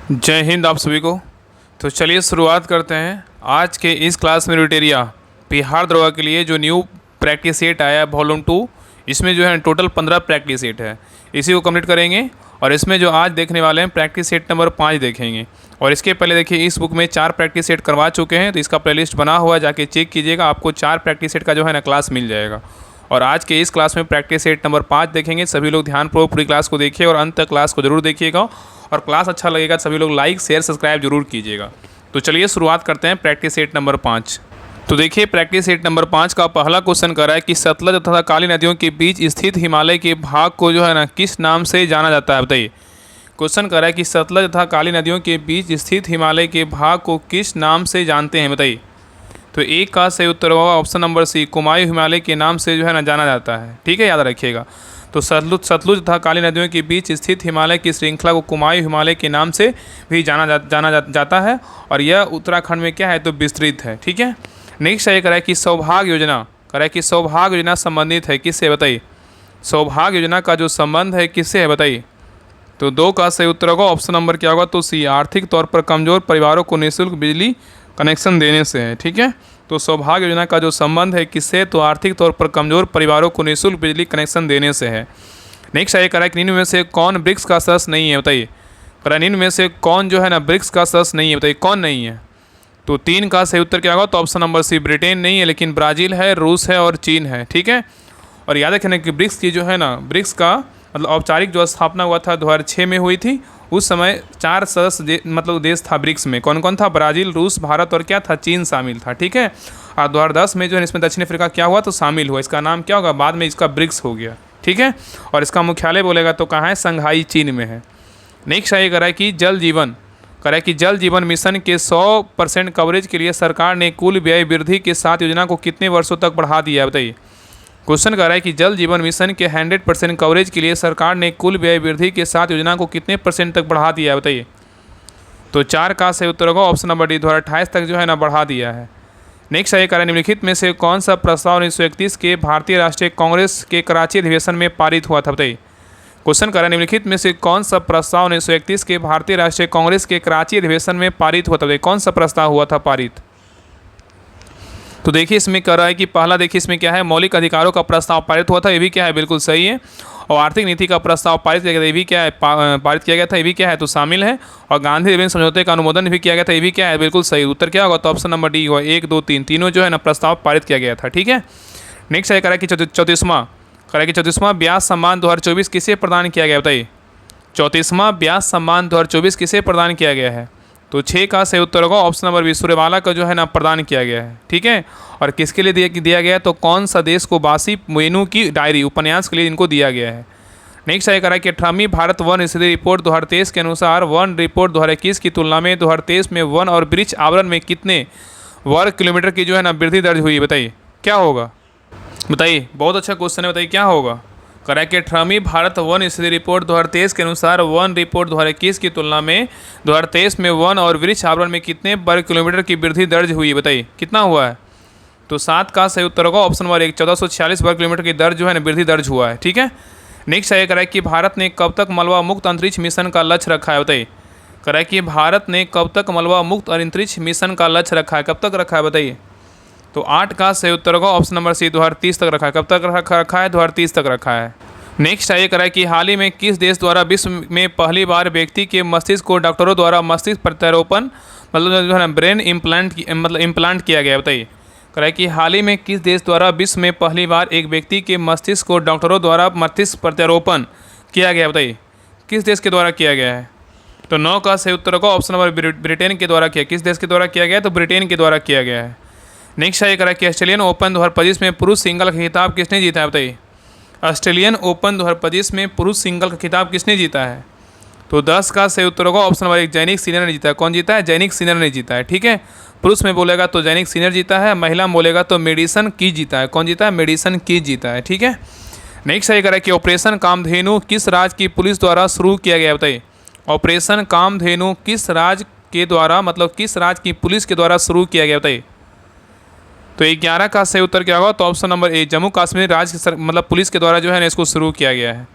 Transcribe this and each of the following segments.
जय हिंद आप सभी को। तो चलिए शुरुआत करते हैं आज के इस क्लास में। रिटेरिया बिहार दरोगा के लिए जो न्यू प्रैक्टिस सेट आया है वॉल्यूम 2, इसमें जो है टोटल 15 प्रैक्टिस सेट है। इसी को कंप्लीट करेंगे और इसमें जो आज देखने वाले हैं प्रैक्टिस सेट नंबर 5 देखेंगे। और इसके पहले देखिए इस बुक में 4 प्रैक्टिस सेट करवा चुके हैं, तो इसका प्लेलिस्ट बना हुआ है, जाके चेक कीजिएगा, आपको 4 प्रैक्टिस सेट का जो है ना क्लास मिल जाएगा। और आज के इस क्लास में प्रैक्टिस सेट नंबर 5 देखेंगे। सभी लोग ध्यानपूर्वक पूरी क्लास को देखिए और अंत तक क्लास को जरूर देखिएगा। और क्लास अच्छा लगेगा सभी लोग लाइक शेयर सब्सक्राइब जरूर कीजिएगा। तो चलिए शुरुआत करते हैं प्रैक्टिस सेट नंबर 5। तो देखिए प्रैक्टिस सेट नंबर 5 का पहला क्वेश्चन कर रहा है कि सतलज तथा काली नदियों के बीच स्थित हिमालय के भाग को जो है ना किस नाम से जाना जाता है, बताइए। क्वेश्चन कर रहा है कि सतलज तथा काली नदियों के बीच स्थित हिमालय के भाग को किस नाम से जानते हैं, बताइए। तो एक का सही उत्तर होगा option number C, Kumaon Himalaya के नाम से जो है ना जाना जाता है। ठीक है, याद रखिएगा। तो सतलुज तथा काली नदियों के बीच स्थित हिमालय की श्रृंखला को कुमायूं हिमालय के नाम से भी जाता है। और यह उत्तराखंड में क्या है, तो विस्तृत है। ठीक है। नेक्स्ट ये करा है कि सौभाग्य योजना, करा कि सौभाग्य योजना संबंधित है किससे, बताइए। सौभाग्य योजना का जो संबंध है किससे है, बताइए। तो 2 का सही उत्तर होगा ऑप्शन नंबर क्या होगा, तो सी, आर्थिक तौर पर कमज़ोर परिवारों को निःशुल्क बिजली कनेक्शन देने से है। ठीक है। तो सौभाग्य योजना का जो संबंध है किससे, तो आर्थिक तौर पर कमज़ोर परिवारों को निःशुल्क बिजली कनेक्शन देने से है। नेक्स्ट ये कह रहा है कि निम्न में से कौन ब्रिक्स का सदस्य नहीं है, बताइए। कह रहा है निम्न में से कौन जो है ना ब्रिक्स का सदस्य नहीं है, बताइए कौन नहीं है। तो 3 का सही उत्तर क्या होगा, तो ऑप्शन नंबर सी, ब्रिटेन नहीं है, लेकिन ब्राज़ील है, रूस है और चीन है। ठीक है। और याद रखना कि ब्रिक्स की जो है ना, ब्रिक्स का मतलब औपचारिक जो स्थापना हुआ था 2006 में हुई थी। उस समय 4 सदस्य मतलब देश था ब्रिक्स में। कौन कौन था, ब्राज़ील, रूस, भारत और क्या था, चीन शामिल था। ठीक है। और 2010 में जो है इसमें दक्षिण अफ्रीका क्या हुआ, तो शामिल हुआ। इसका नाम क्या होगा, बाद में इसका ब्रिक्स हो गया। ठीक है। और इसका मुख्यालय बोलेगा तो कहाँ है, संघाई चीन में है। नेक्स्ट ये कह रहा है कि जल जीवन मिशन के 100% कवरेज के लिए सरकार ने कुल व्यय वृद्धि के साथ योजना को कितने वर्षों तक बढ़ा दिया है, बताइए। क्वेश्चन कर रहा है कि जल जीवन मिशन के 100% कवरेज के लिए सरकार ने कुल व्यय वृद्धि के साथ योजना को कितने % तक बढ़ा दिया है, बताइए। तो 4 का सही उत्तर होगा ऑप्शन नंबर डी, 2028 तक जो है ना बढ़ा दिया है। नेक्स्ट ये कह रहा है निम्नलिखित में से कौन सा प्रस्ताव 1931 के भारतीय राष्ट्रीय कांग्रेस के कराची अधिवेशन में पारित हुआ था, बताइए। क्वेश्चन कर रहा है निम्नलिखित में से कौन सा प्रस्ताव 1931 के भारतीय राष्ट्रीय कांग्रेस के कराची अधिवेशन में पारित हुआ था, बताइए। कौन सा प्रस्ताव हुआ था पारित। तो देखिए इसमें कह रहा है कि पहला देखिए इसमें क्या है, मौलिक अधिकारों का प्रस्ताव पारित हुआ था, ये भी क्या है, बिल्कुल सही है। और आर्थिक नीति का प्रस्ताव पारित किया गया था, ये भी क्या है, पारित किया गया था, ये भी क्या है, तो शामिल है। और गांधी रिबेन समझौते का अनुमोदन भी किया गया था, ये भी क्या है, बिल्कुल सही। उत्तर क्या होगा, तो ऑप्शन नंबर डी होगा, 1, 2, 3 तीनों जो है ना प्रस्ताव पारित किया गया था। ठीक है। नेक्स्ट ये कह रहा है कि 34वां ब्याज सम्मान 2024 किसे प्रदान किया गया, बताइए। 34वां ब्याज सम्मान 2024 किसे प्रदान किया गया है। तो 6 का सही उत्तर होगा ऑप्शन नंबर बी, सूर्यवाला का जो है ना प्रदान किया गया है। ठीक है। और किसके लिए दिया गया है, तो कौन सा देश को बासी मेनू की डायरी उपन्यास के लिए इनको दिया गया है। नेक्स्ट ये कह रहा है कि 18वीं भारत वन स्थिति रिपोर्ट 2023 के अनुसार वन रिपोर्ट 2021 की तुलना में 2023 में वन और वृक्ष आवरण में कितने वर्ग किलोमीटर की जो है ना वृद्धि दर्ज हुई, बताइए क्या होगा, बताइए। बहुत अच्छा क्वेश्चन है, बताइए क्या होगा। कह रहा है कि 18वीं भारत वन स्थिति रिपोर्ट 2023 के अनुसार वन रिपोर्ट 2021 की तुलना में 2023 में वन और वृक्ष आवरण में कितने वर्ग किलोमीटर की वृद्धि दर्ज हुई, बताइए कितना हुआ है। तो 7 का सही उत्तर होगा ऑप्शन नंबर 1, 1446 वर्ग किलोमीटर की दर्ज जो है ना वृद्धि दर्ज हुआ है। ठीक है। नेक्स्ट ये कह रहा है कि भारत ने कब तक मलबा मुक्त अंतरिक्ष मिशन का लक्ष्य रखा है, बताइए। कह रहा है कि भारत ने कब तक मलबा मुक्त अंतरिक्ष मिशन का लक्ष्य रखा है, कब तक रखा है, बताइए। तो 8 का सही उत्तर होगा ऑप्शन नंबर सी, 2030 तक रखा है। कब तक रखा है, 2030 तक रखा है। नेक्स्ट ये कह रहा है कि हाल ही में किस देश द्वारा विश्व में पहली बार व्यक्ति के मस्तिष्क को डॉक्टरों द्वारा मस्तिष्क प्रत्यारोपण मतलब जो है ना ब्रेन इम्प्लांट किया गया, बताइए। कह रहा है कि हाल ही में किस देश द्वारा विश्व में पहली बार एक व्यक्ति के मस्तिष्क को डॉक्टरों द्वारा मस्तिष्क प्रत्यारोपण किया गया, बताइए किस देश के द्वारा किया गया है। तो 9 का सही उत्तर होगा ऑप्शन नंबर ब्रिटेन के द्वारा किया। किस देश के द्वारा किया गया है, तो ब्रिटेन के द्वारा किया गया है। नेक्स्ट ये कह रहा है कि ऑस्ट्रेलियन ओपन 2025 में पुरुष सिंगल का खिताब किसने जीता है, बताइए। ऑस्ट्रेलियन ओपन 2025 में पुरुष सिंगल का खिताब किसने जीता है। तो 10 का सही उत्तर होगा ऑप्शन नंबर 1, जैनिक सिनर ने जीता है। कौन जीता है, जैनिक सिनर ने जीता है। ठीक है। पुरुष में बोलेगा तो जैनिक सिनर जीता है, महिला में बोलेगा तो मेडिसन की जीता है। कौन जीता है, मेडिसन की जीता है। ठीक है। नेक्स्ट ये कह रहा है कि ऑपरेशन कामधेनु किस राज्य की पुलिस द्वारा शुरू किया गया, बताइए। ऑपरेशन कामधेनु किस राज्य के द्वारा मतलब किस राज्य की पुलिस के द्वारा शुरू किया गया, बताइए। तो 11 का सही उत्तर क्या होगा, तो option number A, Jammu Kashmir राज्य मतलब पुलिस के द्वारा जो है ना इसको शुरू किया गया है।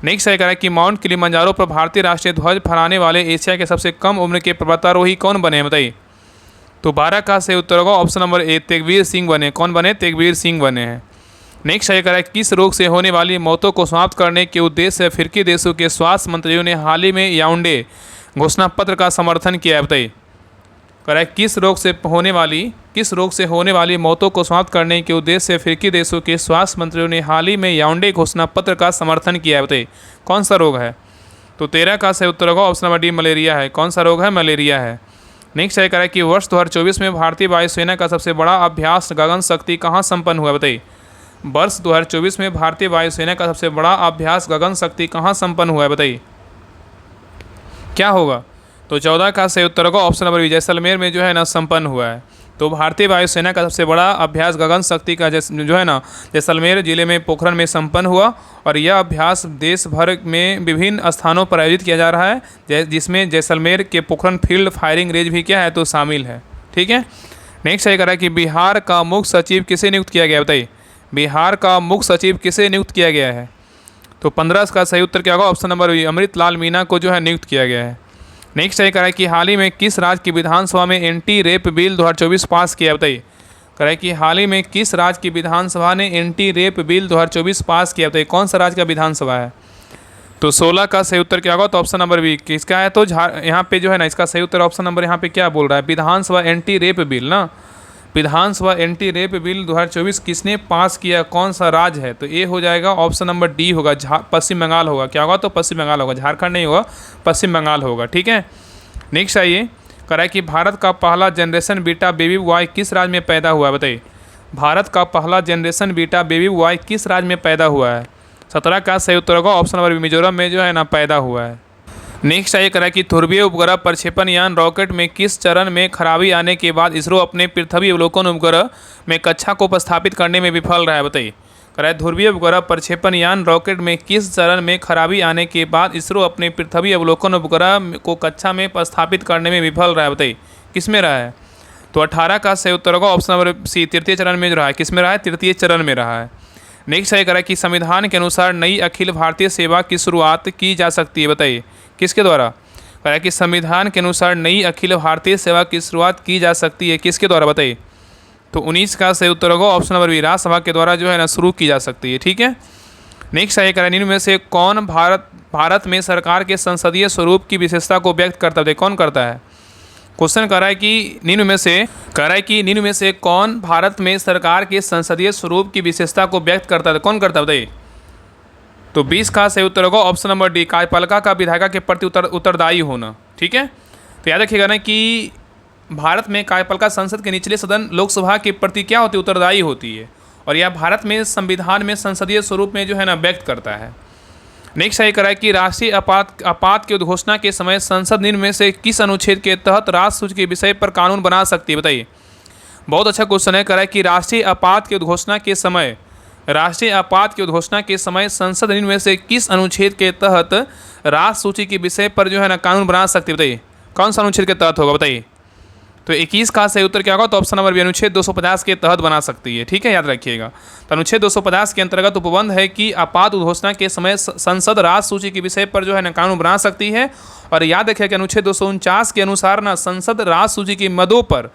नेक्स्ट है कह रहा है कि माउंट किलिमंजारो पर भारतीय राष्ट्रीय ध्वज फहराने वाले एशिया के सबसे कम उम्र के पर्वतारोही कौन बने हैं बताइए। तो 12 का सही उत्तर होगा ऑप्शन नंबर ए, तेगवीर सिंह बने। कौन बने? तेगवीर सिंह बने हैं। नेक्स्ट है कह रहा है किस रोग से होने वाली मौतों को समाप्त करने के उद्देश्य से अफ्रीकी देशों के स्वास्थ्य मंत्रियों ने हाल ही में याओंडे घोषणा पत्र का समर्थन किया है बताइए। कह रहा है किस रोग से होने वाली मौतों को समाप्त करने के उद्देश्य से अफ्रीकी देशों के स्वास्थ्य मंत्रियों ने हाल ही में याओंडे घोषणा पत्र का समर्थन किया है बताइए। कौन सा रोग है? तो 13 का सही उत्तर होगा ऑप्शन नंबर डी, मलेरिया है। कौन सा रोग है? मलेरिया है। नेक्स्ट है कह रहा है कि वर्ष 2024 में भारतीय वायुसेना का सबसे बड़ा अभ्यास गगन शक्ति कहाँ संपन्न हुआ बताइए। वर्ष 2024 में भारतीय वायुसेना का सबसे बड़ा अभ्यास गगन शक्ति कहाँ संपन्न हुआ है बताइए। क्या होगा? तो 14 का सही उत्तर होगा ऑप्शन नंबर बी, जैसलमेर में जो है ना संपन्न हुआ है। तो भारतीय वायुसेना का सबसे बड़ा अभ्यास गगन शक्ति का जो है ना जैसलमेर जिले में पोखरण में संपन्न हुआ और यह अभ्यास देश भर में विभिन्न स्थानों पर आयोजित किया जा रहा है, जिसमें जैसलमेर के पोखरण फील्ड फायरिंग रेंज भी क्या है तो शामिल है। ठीक है। नेक्स्ट है कह रहा है कि बिहार का मुख्य सचिव किसे नियुक्त किया गया बताइए। बिहार का मुख्य सचिव किसे नियुक्त किया गया है? तो 15 का सही उत्तर क्या होगा option number B, Amritlal Meena को जो है नियुक्त किया गया है। नेक्स्ट है कह रहा है कि हाल ही में किस राज्य की विधानसभा में एंटी रेप बिल 2024 पास किया बताइए। कह रहा है कि हाल ही में किस राज्य की विधानसभा ने एंटी रेप बिल 2024 पास किया बताइए। कौन सा राज्य का विधानसभा है? तो 16 का सही उत्तर क्या होगा तो ऑप्शन नंबर बी, किसका है? तो यहाँ पे जो है ना इसका सही उत्तर ऑप्शन नंबर यहाँ पे क्या बोल रहा है, विधानसभा एंटी रेप बिल ना, विधानसभा एंटी रेप बिल 2024 किसने पास किया, कौन सा राज्य है? तो ये हो जाएगा ऑप्शन नंबर डी होगा, पश्चिम बंगाल होगा। क्या होगा? तो पश्चिम बंगाल होगा, झारखंड नहीं होगा, पश्चिम बंगाल होगा। ठीक है। नेक्स्ट आइए कह रहा है कि भारत का पहला जनरेशन बीटा बेबी बॉय किस राज्य में पैदा हुआ है बताइए। भारत का पहला जनरेशन बीटा बेबी बॉय किस राज्य में पैदा हुआ है? 17 का सही उत्तर होगा ऑप्शन नंबर बी, मिजोरम में जो है ना पैदा हुआ है। नेक्स्ट आइए कह रहा है कि ध्रुवीय उपग्रह प्रक्षेपण यान रॉकेट में किस चरण में खराबी आने के बाद इसरो अपने पृथ्वी अवलोकन उपग्रह में कक्षा को प्रस्थापित करने में विफल रहा है बताइए। कह रहा है ध्रुवीय उपग्रह प्रक्षेपण यान रॉकेट में किस चरण में खराबी आने के बाद इसरो अपने पृथ्वी अवलोकन उपग्रह को कक्षा में प्रस्थापित करने में विफल रहा है बताइए। किस में रहा है? तो 18 का सही उत्तर होगा ऑप्शन नंबर सी, तृतीय चरण में रहा है। किस में रहा है? तृतीय चरण में रहा है। नेक्स्ट है कह रहा है कि संविधान के अनुसार नई अखिल भारतीय सेवा की शुरुआत की जा सकती है बताइए। किसके द्वारा? कह रहा है कि संविधान के अनुसार नई अखिल भारतीय सेवा की शुरुआत की जा सकती है, किसके द्वारा बताइए। तो 19 का सही उत्तर होगा ऑप्शन नंबर बी, राज्यसभा के द्वारा जो है ना शुरू की जा सकती है। ठीक है। नेक्स्ट है कह रहा है निम्न में से कौन भारत में सरकार के संसदीय स्वरूप की विशेषता को व्यक्त करता है? कौन करता है? क्वेश्चन कह रहा है कि निम्न में से कौन भारत में सरकार के संसदीय स्वरूप की विशेषता को व्यक्त करता है? कौन करता है बताइए। तो 20 का सही उत्तर होगा ऑप्शन नंबर डी, कार्यपालिका का विधायिका के प्रति उत्तरदायी होना। ठीक है। तो याद रखिएगा ना कि भारत में कार्यपालिका संसद के निचले सदन लोकसभा के प्रति क्या होती है? उत्तरदायी होती है। और यह भारत में संविधान में संसदीय स्वरूप में जो है ना व्यक्त करता है। नेक्स्ट है कह रहा है कि राष्ट्रीय आपात की उद्घोषणा के समय संसद निम्न में से किस अनुच्छेद के तहत राष्ट्र सूची के विषय पर कानून बना सकती है बताइए। बहुत अच्छा क्वेश्चन है। कह रहा है कि राष्ट्रीय आपात की उद्घोषणा के समय संसद निम्न में से किस अनुच्छेद के तहत राष्ट्र सूची के विषय पर जो है ना कानून बना सकती है बताइए। कौन सा अनुच्छेद के तहत होगा बताइए। तो 21 का सही उत्तर क्या होगा तो ऑप्शन नंबर बी, अनुच्छेद 250 के तहत बना सकती है। ठीक है, याद रखिएगा। तो अनुच्छेद 250 के अंतर्गत उपबंध है कि आपात उद्घोषणा के समय संसद राष्ट्र सूची के विषय पर जो है ना कानून बना सकती है। और याद रखिए कि अनुच्छेद 249 के अनुसार ना संसद राष्ट्र सूची की मदों पर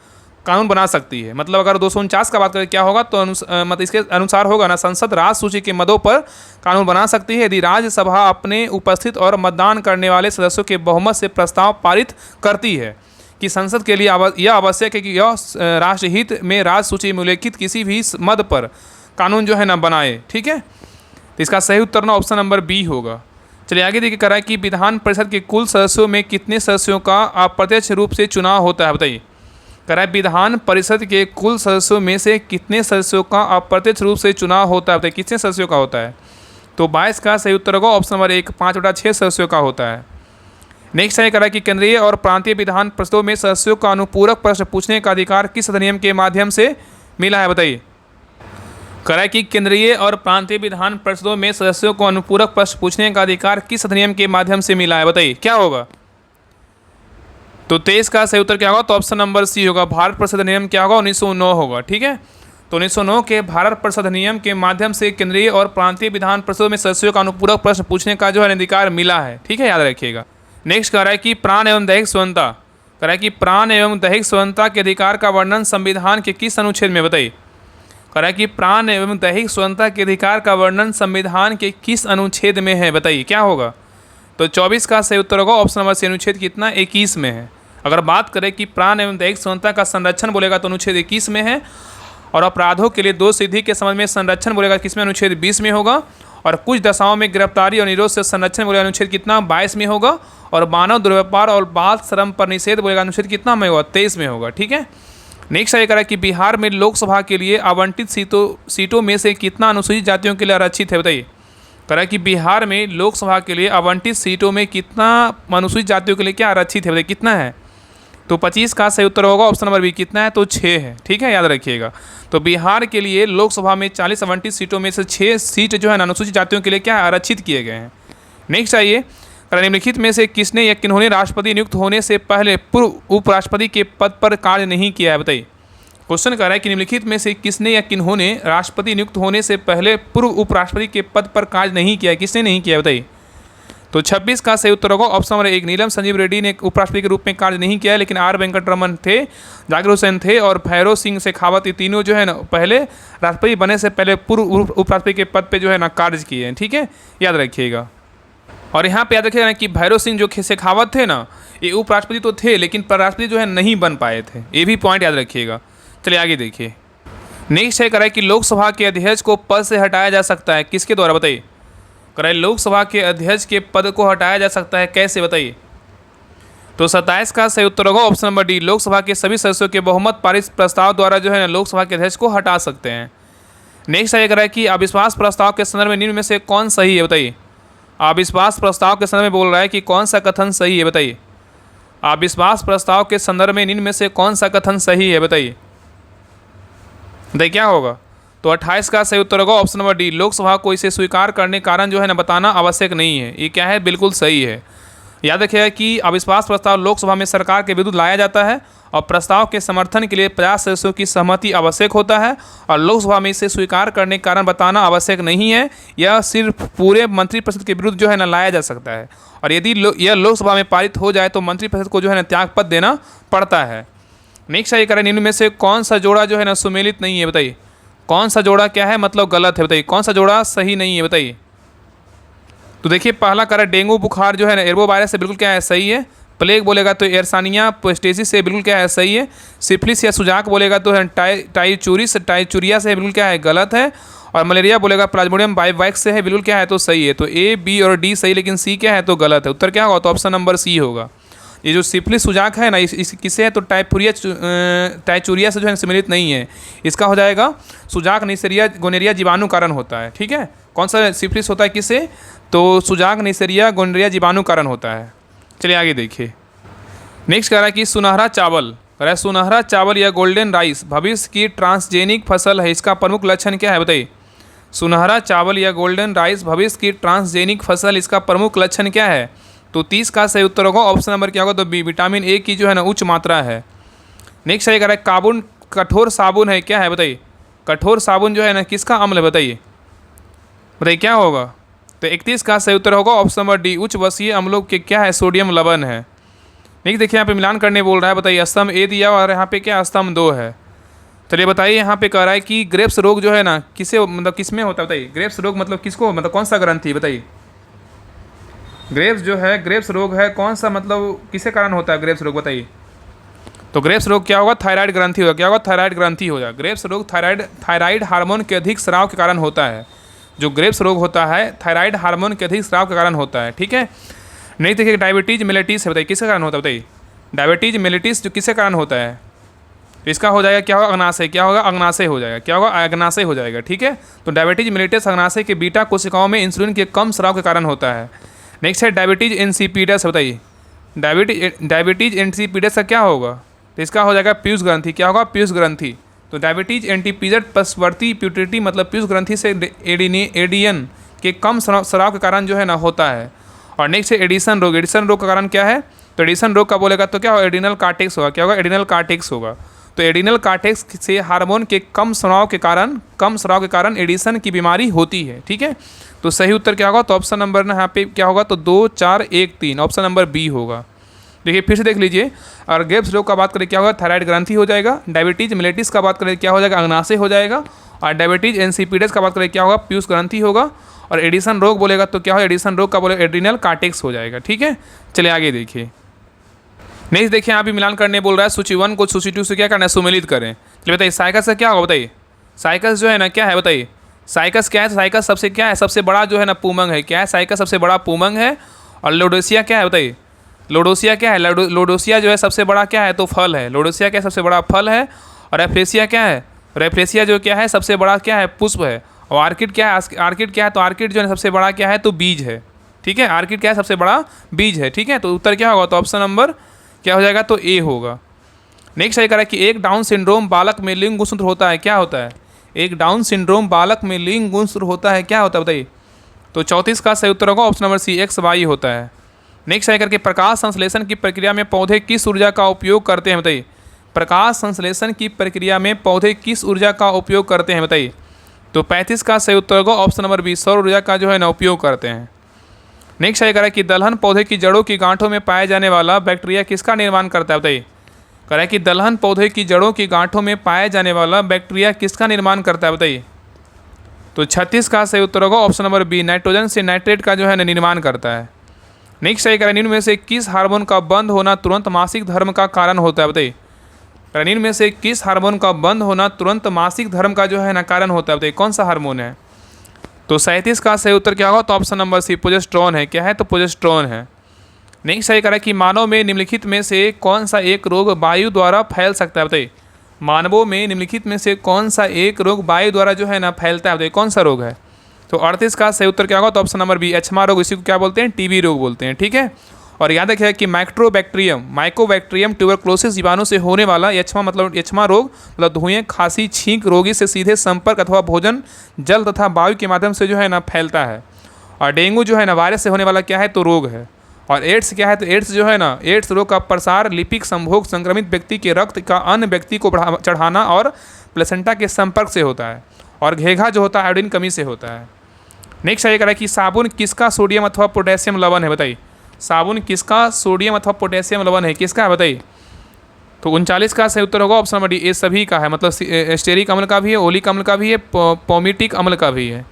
कानून बना सकती है। मतलब अगर 249 का बात करें क्या होगा तो मतलब इसके अनुसार होगा ना, संसद राष्ट्र सूची के मदों पर कानून बना सकती है यदि राज्यसभा अपने उपस्थित और मतदान करने वाले सदस्यों के बहुमत से प्रस्ताव पारित करती है कि संसद के लिए यह आवश्यक है कि यह राष्ट्रहित में राज्य सूची में उल्लेखित किसी भी मद पर कानून जो है ना बनाए। ठीक है, तो इसका सही उत्तर ना ऑप्शन नंबर बी होगा। चलिए आगे देखिए, करा है कि विधान परिषद के कुल सदस्यों में कितने सदस्यों का अप्रत्यक्ष रूप से चुनाव होता है बताइए। करा है विधान परिषद के कुल सदस्यों में से कितने सदस्यों का अप्रत्यक्ष रूप से चुनाव होता है बताइए। कितने सदस्यों का होता है तो 22 का सही उत्तर होगा ऑप्शन नंबर 1, 5/6 सदस्यों का होता है। नेक्स्ट है करा कि केंद्रीय और प्रांतीय विधान परिषदों में सदस्यों का अनुपूरक प्रश्न पूछने का अधिकार किस अधिनियम के माध्यम से मिला है बताइए। करा कि केंद्रीय और प्रांतीय विधान परिषदों में सदस्यों को अनुपूरक प्रश्न पूछने का अधिकार किस अधिनियम के माध्यम से मिला है बताइए, क्या होगा। तो 23 का सही उत्तर क्या होगा तो ऑप्शन नंबर सी होगा, भारत परिषद अधिनियम क्या होगा 1909 होगा। ठीक है, तो 1909 के भारत परिषद नियम के माध्यम से केंद्रीय और प्रांतीय विधान परिषदों में सदस्यों का अनुपूरक प्रश्न पूछने का जो है अधिकार मिला है। ठीक है, याद रखिएगा। नेक्स्ट कह रहा है कि प्राण एवं दैहिक स्वतंत्रता, कह रहा है कि प्राण एवं दैहिक स्वतंत्रता के अधिकार का वर्णन संविधान के किस अनुच्छेद में बताइए। कह रहा है कि प्राण एवं दैहिक स्वतंत्रता के अधिकार का वर्णन संविधान के किस अनुच्छेद में है, बताइए क्या होगा। तो 24 का सही उत्तर होगा ऑप्शन नंबर सी, अनुच्छेद कितना 21 में है। अगर बात करें कि प्राण एवं दैहिक स्वतंत्रता का संरक्षण बोलेगा तो अनुच्छेद 21 में है, और अपराधों के लिए दोष सिद्धि के संबंध में संरक्षण बोलेगा किसमें, अनुच्छेद 20 में होगा। और कुछ दशाओं में गिरफ्तारी और निरोध से संरक्षण बोलेगा अनुच्छेद कितना 22 में होगा। और मानव दुर्व्यापार और बाल श्रम पर निषेध बोलेगा अनुच्छेद कितना में होगा, 23 में होगा। ठीक है। नेक्स्ट ये कह रहा है कि बिहार में लोकसभा के लिए आवंटित सीटों में से कितना अनुसूचित जातियों के लिए आरक्षित है, बताइए। कह रहा है कि बिहार में लोकसभा के लिए आवंटित सीटों में कितना अनुसूचित जातियों के लिए क्या आरक्षित है, बताइए कितना है। तो 25 का सही उत्तर होगा ऑप्शन नंबर बी, कितना है, तो 6 है। ठीक है, याद रखिएगा। तो बिहार के लिए लोकसभा में 40 आवंटित सीटों में से 6 सीट जो है अनुसूचित जातियों के लिए क्या आरक्षित किए गए हैं। नेक्स्ट आइए, निम्नलिखित में से किसने या किन्होंने राष्ट्रपति नियुक्त होने से पहले पूर्व उपराष्ट्रपति के पद पर कार्य नहीं किया है, बताइए। क्वेश्चन कह रहा है कि निम्नलिखित में से किसने या किन्होंने राष्ट्रपति नियुक्त होने से पहले पूर्व उपराष्ट्रपति के पद पर कार्य नहीं किया है, किसने नहीं किया है, बताइए। तो 26 का सही उत्तर होगा ऑप्शन नंबर 1, नीलम संजीव रेड्डी ने उपराष्ट्रपति के रूप में कार्य नहीं किया है, लेकिन आर वेंकटरमन थे, जाकिर हुसैन थे और भैरव सिंह शेखावत, ये तीनों जो है ना पहले राष्ट्रपति बने से पहले पूर्व उपराष्ट्रपति के पद पे जो है ना कार्य किए हैं। ठीक है, याद रखिएगा। और यहाँ पे याद रखिएगा ना कि भैरव सिंह जो शेखावत थे ना, ये उपराष्ट्रपति तो थे लेकिन राष्ट्रपति जो है नहीं बन पाए थे, ये भी पॉइंट याद रखिएगा। चलिए आगे देखिए। नेक्स्ट है कह रहा है कि लोकसभा के अध्यक्ष को पद से हटाया जा सकता है, किसके द्वारा, बताइए। कह रहा है लोकसभा के अध्यक्ष के पद को हटाया जा सकता है, कैसे, बताइए। तो 27 का सही उत्तर होगा ऑप्शन नंबर डी, लोकसभा के सभी सदस्यों के बहुमत पारित प्रस्ताव द्वारा जो है ना लोकसभा के अध्यक्ष को हटा सकते हैं। नेक्स्ट है कह रहा है कि अविश्वास प्रस्ताव के संदर्भ में निम्न में से कौन सही है, बताइए। अविश्वास प्रस्ताव के संदर्भ में बोल रहा है कि कौन सा कथन सही है, बताइए। अविश्वास प्रस्ताव के संदर्भ में निम्न में से कौन सा कथन सही है, बताइए क्या होगा। तो 28 का सही उत्तर होगा ऑप्शन नंबर डी, लोकसभा को इसे स्वीकार करने के कारण जो है ना बताना आवश्यक नहीं है। ये क्या है, बिल्कुल सही है। याद रखिएगा कि अविश्वास प्रस्ताव लोकसभा में सरकार के विरुद्ध लाया जाता है और प्रस्ताव के समर्थन के लिए 50 सदस्यों की सहमति आवश्यक होता है, और लोकसभा में इसे स्वीकार करने के कारण बताना आवश्यक नहीं है। यह सिर्फ पूरे मंत्रिपरिषद के विरुद्ध जो है ना लाया जा सकता है, और यदि यह लोकसभा में पारित हो जाए तो मंत्रिपरिषद को जो है ना त्यागपत्र देना पड़ता है। नेक्स्ट ये करें, निम्न में से कौन सा जोड़ा जो है ना सुमेलित नहीं है, बताइए। कौन सा जोड़ा क्या है, मतलब गलत है, बताइए। कौन सा जोड़ा सही नहीं है, बताइए। तो देखिए पहला कह रहा है डेंगू बुखार जो है ना एर्बो वायरस से बिल्कुल क्या है, सही है। प्लेग बोलेगा तो एरसानिया पेस्टेसिस से बिल्कुल क्या है, सही है। सिफिलिस या सुजाक बोलेगा तो टाइचुरिया से बिल्कुल क्या है, गलत है। और मलेरिया बोलेगा प्लाज्मोडियम बाइवैक्स से है, बिल्कुल क्या है, तो सही है। तो ए, बी और डी सही, लेकिन सी क्या है, तो गलत है। उत्तर क्या होगा, तो ऑप्शन नंबर सी होगा। ये जो सिफिलिस सुजाक है ना, इस किससे है, तो टाइचुरिया से जो है सम्मिलित नहीं है। इसका हो जाएगा सुजाक नेसरिया गोनेरिया जीवाणु कारण होता है। ठीक है, कौन सा सिफिलिस होता है किससे, तो सुजाक नेसरिया गोनेरिया जीवाणु कारण होता है। चलिए आगे देखिए। नेक्स्ट कह रहा है कि सुनहरा चावल, कह रहा है सुनहरा चावल या गोल्डन राइस भविष्य की ट्रांसजेनिक फसल है, इसका प्रमुख लक्षण क्या है, बताइए। सुनहरा चावल या गोल्डन राइस भविष्य की ट्रांसजेनिक फसल, इसका प्रमुख लक्षण क्या है। तो 30 का सही उत्तर होगा ऑप्शन नंबर क्या होगा, तो बी, विटामिन ए की जो है ना उच्च मात्रा है। नेक्स्ट है कह रहा है काबुन कठोर साबुन है, क्या है, बताइए। कठोर साबुन जो है ना किसका अम्ल है, बताइए क्या होगा। तो 31 का सही उत्तर होगा ऑप्शन नंबर डी, उच्च वसीय अम्लों के क्या है, सोडियम लवण है। नेक्स्ट देखिए यहाँ पे मिलान करने बोल रहा है, बताइए। स्तंभ ए दिया और यहाँ पे क्या स्तंभ 2 है। चलिए बताइए, यहाँ पे कह रहा है कि ग्रेप्स रोग जो है ना किसे मतलब किस में होता है, बताइए। ग्रेप्स रोग मतलब किसको, मतलब कौन सा ग्रंथि, बताइए। ग्रेप्स जो है, ग्रेप्स रोग है कौन सा, मतलब किसे कारण होता है ग्रेप्स रोग, बताइए। तो ग्रेप्स रोग क्या होगा, थायराइड ग्रंथि होगा। क्या होगा, थायराइड ग्रंथि हो जाएगा। ग्रेप्स रोग थायराइड हार्मोन के अधिक स्राव के कारण होता है। जो ग्रेप्स रोग होता है थायराइड हार्मोन के अधिक स्राव के कारण होता है। ठीक है, नहीं देखिए डायबिटीज मेलेटिस है, बताइए किसके कारण होता है, बताइए। डायबिटीज मेलेटिस जो किसके कारण होता है, तो इसका हो जाएगा क्या होगा, अग्नाशय। क्या होगा, अग्नाशय हो जाएगा। क्या होगा, अग्नाशय हो जाएगा। ठीक है, तो डायबिटीज मेलेटिस अग्नाशय के बीटा कोशिकाओं में इंसुलिन के कम स्राव के कारण होता है। नेक्स्ट है डायबिटीज इंसिपिडस, बताइए। डायबिटीज इंसिपिडस का क्या होगा, तो इसका हो जाएगा पीयूष ग्रंथि। क्या होगा, पीयूष ग्रंथि। तो डायबिटीज एंटीपीजट पश्चवर्ती प्यूटरिटी मतलब पीयूष ग्रंथि से एडियन के कम स्राव के कारण जो है ना होता है। और नेक्स्ट है एडिसन रोग। एडिसन रोग का कारण क्या है, तो एडिसन रोग का बोलेगा तो क्या होगा, एडिनल कार्टेक्स होगा। क्या होगा, एडिनल कार्टेक्स होगा। तो एड्रिनल कॉर्टेक्स से हार्मोन के कम स्राव के कारण एडिशन की बीमारी होती है। ठीक है, तो सही उत्तर क्या होगा? तो ऑप्शन नंबर ना यहाँ पे क्या होगा? तो 2 4 1 3 ऑप्शन नंबर बी होगा। देखिए फिर से देख लीजिए, अगर गेब्स रोग का बात करें क्या होगा? थायराइड ग्रंथि हो जाएगा। डायबिटीज मेलेटिस का बात करें क्या हो जाएगा? अग्नाशय हो जाएगा। और डायबिटीज इंसिपिडस का बात करें क्या होगा? पीयूष ग्रंथि होगा। और एडिशन रोग बोलेगा तो क्या होगा? एडिशन रोग का बोलेगा एड्रिनल कॉर्टेक्स हो जाएगा। ठीक है, चलिए आगे देखिए। नेक्स्ट देखिए, यहाँ भी मिलान करने बोल रहा है। सूची 1 को सूची 2 से क्या करना है? सुमेलित करें। चलिए बताइए साइकस से क्या होगा? बताइए साइकस जो है ना क्या है? बताइए साइकस क्या है? साइकस सबसे क्या है? सबसे बड़ा जो है ना पूमंग है। क्या है? साइकस सबसे बड़ा पूमंग है। और लोडोसिया क्या है? बताइए लोडोसिया क्या है? लोडोसिया जो है सबसे बड़ा क्या है? तो फल है। लोडोसिया क्या है? सबसे बड़ा फल है। और रेफ्रेसिया क्या है? रेफ्रेसिया जो क्या है? सबसे बड़ा क्या है? पुष्प है। और आर्किड क्या है? आर्किड क्या है? तो आर्किड जो है सबसे बड़ा क्या है? तो बीज है। ठीक है, आर्किड क्या है? सबसे बड़ा बीज है। ठीक है, तो उत्तर क्या होगा? तो ऑप्शन नंबर क्या हो जाएगा? तो ए होगा। नेक्स्ट सही करा कि एक डाउन सिंड्रोम बालक में लिंग गुणसूत्र होता है। क्या होता है? एक डाउन सिंड्रोम बालक में लिंग गुणसूत्र होता है। क्या होता है बताइए? तो 34 का सही उत्तर होगा ऑप्शन नंबर सी, XY होता है। नेक्स्ट सही करके प्रकाश संश्लेषण की प्रक्रिया में पौधे किस ऊर्जा का उपयोग करते हैं? बताइए प्रकाश संश्लेषण की प्रक्रिया में पौधे किस ऊर्जा का उपयोग करते हैं? बताइए तो 35 का सही उत्तर होगा ऑप्शन नंबर बी, सौर ऊर्जा का जो है ना उपयोग करते हैं। नेक्स्ट सही करा कि दलहन पौधे की जड़ों की गांठों में पाए जाने वाला बैक्टीरिया किसका निर्माण करता है? बताइए करा कि दलहन पौधे की जड़ों की गांठों में पाए जाने वाला बैक्टीरिया किसका निर्माण करता है? बताइए तो 36 का सही उत्तर होगा ऑप्शन नंबर बी, नाइट्रोजन से नाइट्रेट का जो है निर्माण करता है। नेक्स्ट सही करा निम्न में से किस हार्मोन का बंद होना तुरंत मासिक धर्म का कारण होता है? बताइए निम्न में से किस हार्मोन का बंद होना तुरंत मासिक धर्म का जो है ना कारण होता है? बताइए कौन सा हार्मोन है? तो 37 का सही उत्तर क्या होगा? तो ऑप्शन नंबर सी, प्रोजेस्टेरोन है। क्या है? तो प्रोजेस्टेरोन है। नेक्स्ट सही करा कि मानव में निम्नलिखित में से कौन सा एक रोग वायु द्वारा फैल सकता है? बताइए मानवों में निम्नलिखित में से कौन सा एक रोग वायु द्वारा जो है ना फैलता है? बताइए कौन सा रोग है? तो 38 का सही उत्तर क्या होगा? तो ऑप्शन नंबर बी, एचमा रोग। इसी को क्या बोलते हैं? टीबी रोग बोलते हैं। ठीक है, और याद रखिएगा कि माइकोबैक्टीरियम ट्यूबरक्लोसिस जीवाणु से होने वाला एचमा रोग मतलब धुएं, खांसी, छींक रोगी से सीधे संपर्क अथवा भोजन, जल तथा वायु के माध्यम से जो है ना फैलता है। और डेंगू जो है ना वायरस से होने वाला क्या है? तो रोग है। और एड्स क्या है? तो एड्स जो है ना, एड्स रोग का प्रसार लिपिक संभोग संक्रमित व्यक्ति के रक्त का अन्य व्यक्ति को चढ़ाना और प्लेसेंटा के संपर्क से होता है। और घेघा जो होता है आयोडीन कमी से होता है। नेक्स्ट ये करें कि साबुन किसका सोडियम अथवा पोटेशियम लवण है? बताइए साबुन किसका सोडियम अथवा पोटेशियम लवण है? किसका है? बताइए तो 39 का सही उत्तर होगा ऑप्शन नंबर डी, ये सभी का है। मतलब स्टेरिक अम्ल का भी है, ओलिक अम्ल का भी है, पोमिटिक अम्ल का भी है।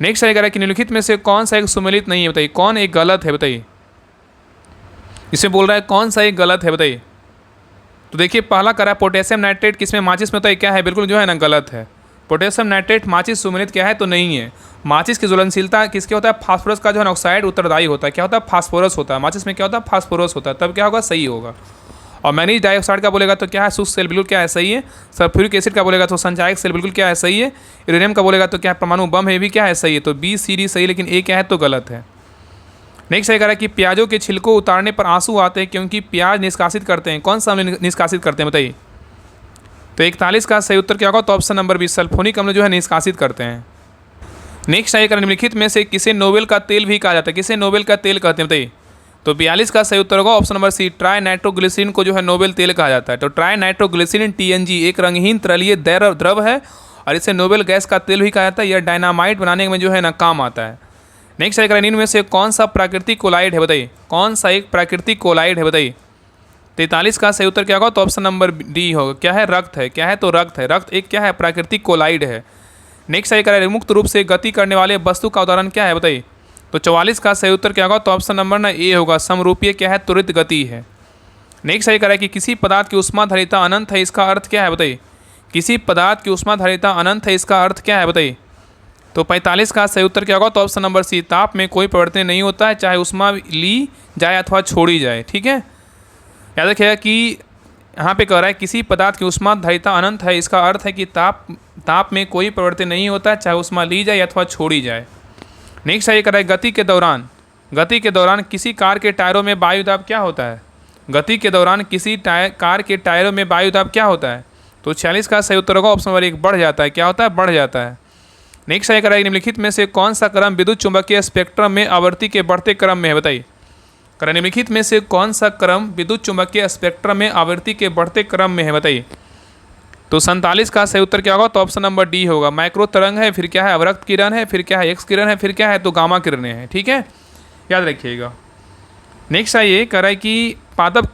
नेक्स्ट ये करें कि निम्नलिखित में से कौन सा एक सुमेलित नहीं है? बताइए कौन एक गलत है? बताइए इसमें बोल रहा है कौन सा एक गलत है? बताइए तो देखिए पहला करा पोटेशियम नाइट्रेट किसमें? माचिस में। तो क्या है? बिल्कुल जो है ना गलत है। पोटेशियम नाइट्रेट माचिस सुमेलित क्या है? तो नहीं है। माचिस की ज्वलनशीलता किसके होता है? फास्फोरस का जो है ना ऑक्साइड उत्तरदायी होता है। क्या होता है? फास्फोरस होता है। माचिस में क्या होता है? फास्फोरस होता है। तब क्या होगा? सही होगा। और मैग्नीज डाइऑक्साइड का बोलेगा तो क्या है? शुष्क सेल, बिल्कुल क्या है? सही है। सल्फ्यूरिक एसिड का बोलेगा तो संचायक सेल, बिल्कुल क्या है? सही है। यूरेनियम का बोलेगा तो क्या है? परमाणु बम है, भी क्या है? सही है। तो बी सी डी सही, लेकिन ए क्या है? तो गलत है। नेक्स्ट सही कह रहा है कि प्याजों के छिलकों उतारने पर आंसू आते हैं क्योंकि प्याज निष्कासित करते हैं। कौन सा अम्ल निष्कासित करते हैं? बताइए तो 41 का सही उत्तर क्या होगा? तो ऑप्शन नंबर बी, सल्फोनिक अम्ल जो है निष्कासित करते हैं। नेक्स्ट सही करें निम्नलिखित में से किसे नोबेल का तेल भी कहा जाता है? किसे नोबेल का तेल कहते हैं? बताइए तो 42 का सही उत्तर होगा option number C, trinitroglycerine को जो है नोबेल तेल कहा जाता है। तो ट्राई नाइट्रोग्लिसरीन TNG एक रंगहीन तैलीय द्रव है और इसे नोबेल गैस का तेल भी कहा जाता है। यह डायनामाइट बनाने में जो है ना काम आता है। नेक्स्ट सही करें इनमें से कौन सा प्राकृतिक कोलाइड है? बताइए कौन सा एक प्राकृतिक कोलाइड है? बताइए 43 का सही उत्तर क्या होगा? तो ऑप्शन नंबर डी होगा। क्या है? रक्त है। क्या है? तो रक्त है। रक्त एक क्या है? प्राकृतिक कोलाइड है। नेक्स्ट सही करें मुक्त रूप से गति करने वाले वस्तु का उदाहरण क्या है? बताइए तो 44 का सही उत्तर क्या होगा? तो ऑप्शन नंबर ना ए होगा, समरूपीय क्या है? त्वरित गति है। नेक्स्ट सही करें कि किसी पदार्थ की ऊष्माधारिता अनंत है, इसका अर्थ क्या है? बताइए किसी पदार्थ की ऊष्माधारिता अनंत है, इसका अर्थ क्या है? बताइए तो 45 का सही उत्तर क्या होगा? तो ऑप्शन नंबर सी, ताप में कोई परिवर्तन नहीं होता है, चाहे ऊष्मा ली जाए अथवा छोड़ी जाए। ठीक है, याद रखिएगा कि यहाँ पे कह रहा है किसी पदार्थ की ऊष्माधारिता अनंत है, इसका अर्थ है कि ताप में कोई परिवर्तन नहीं होता है, चाहे ऊष्मा ली जाए अथवा छोड़ी जाए। नेक्स्ट ये कह रहा है गति के दौरान किसी कार के टायरों में वायु दाब क्या होता है? गति के दौरान किसी कार के टायरों में वायु दाब क्या होता है? तो 46 का सही उत्तर होगा ऑप्शन नंबर 1, बढ़ जाता है। क्या होता है? बढ़ जाता है। नेक्स्ट ये कह रहा है निम्नलिखित में से कौन सा क्रम विद्युत चुंबकीय स्पेक्ट्रम में आवृत्ति के बढ़ते क्रम में है? बताइए निम्नलिखित में से कौन सा क्रम विद्युत चुंबकीय स्पेक्ट्रम में आवृत्ति के बढ़ते क्रम में है? बताइए तो 47 का सही उत्तर क्या होगा? तो ऑप्शन नंबर डी होगा। माइक्रो तरंग है, फिर क्या है अवरक्त किरण है, फिर क्या है एक्स किरण है, फिर क्या है तो गामा किरणें हैं। ठीक है, याद रखिएगा। नेक्स्ट आइए, कह रहा है कि पादप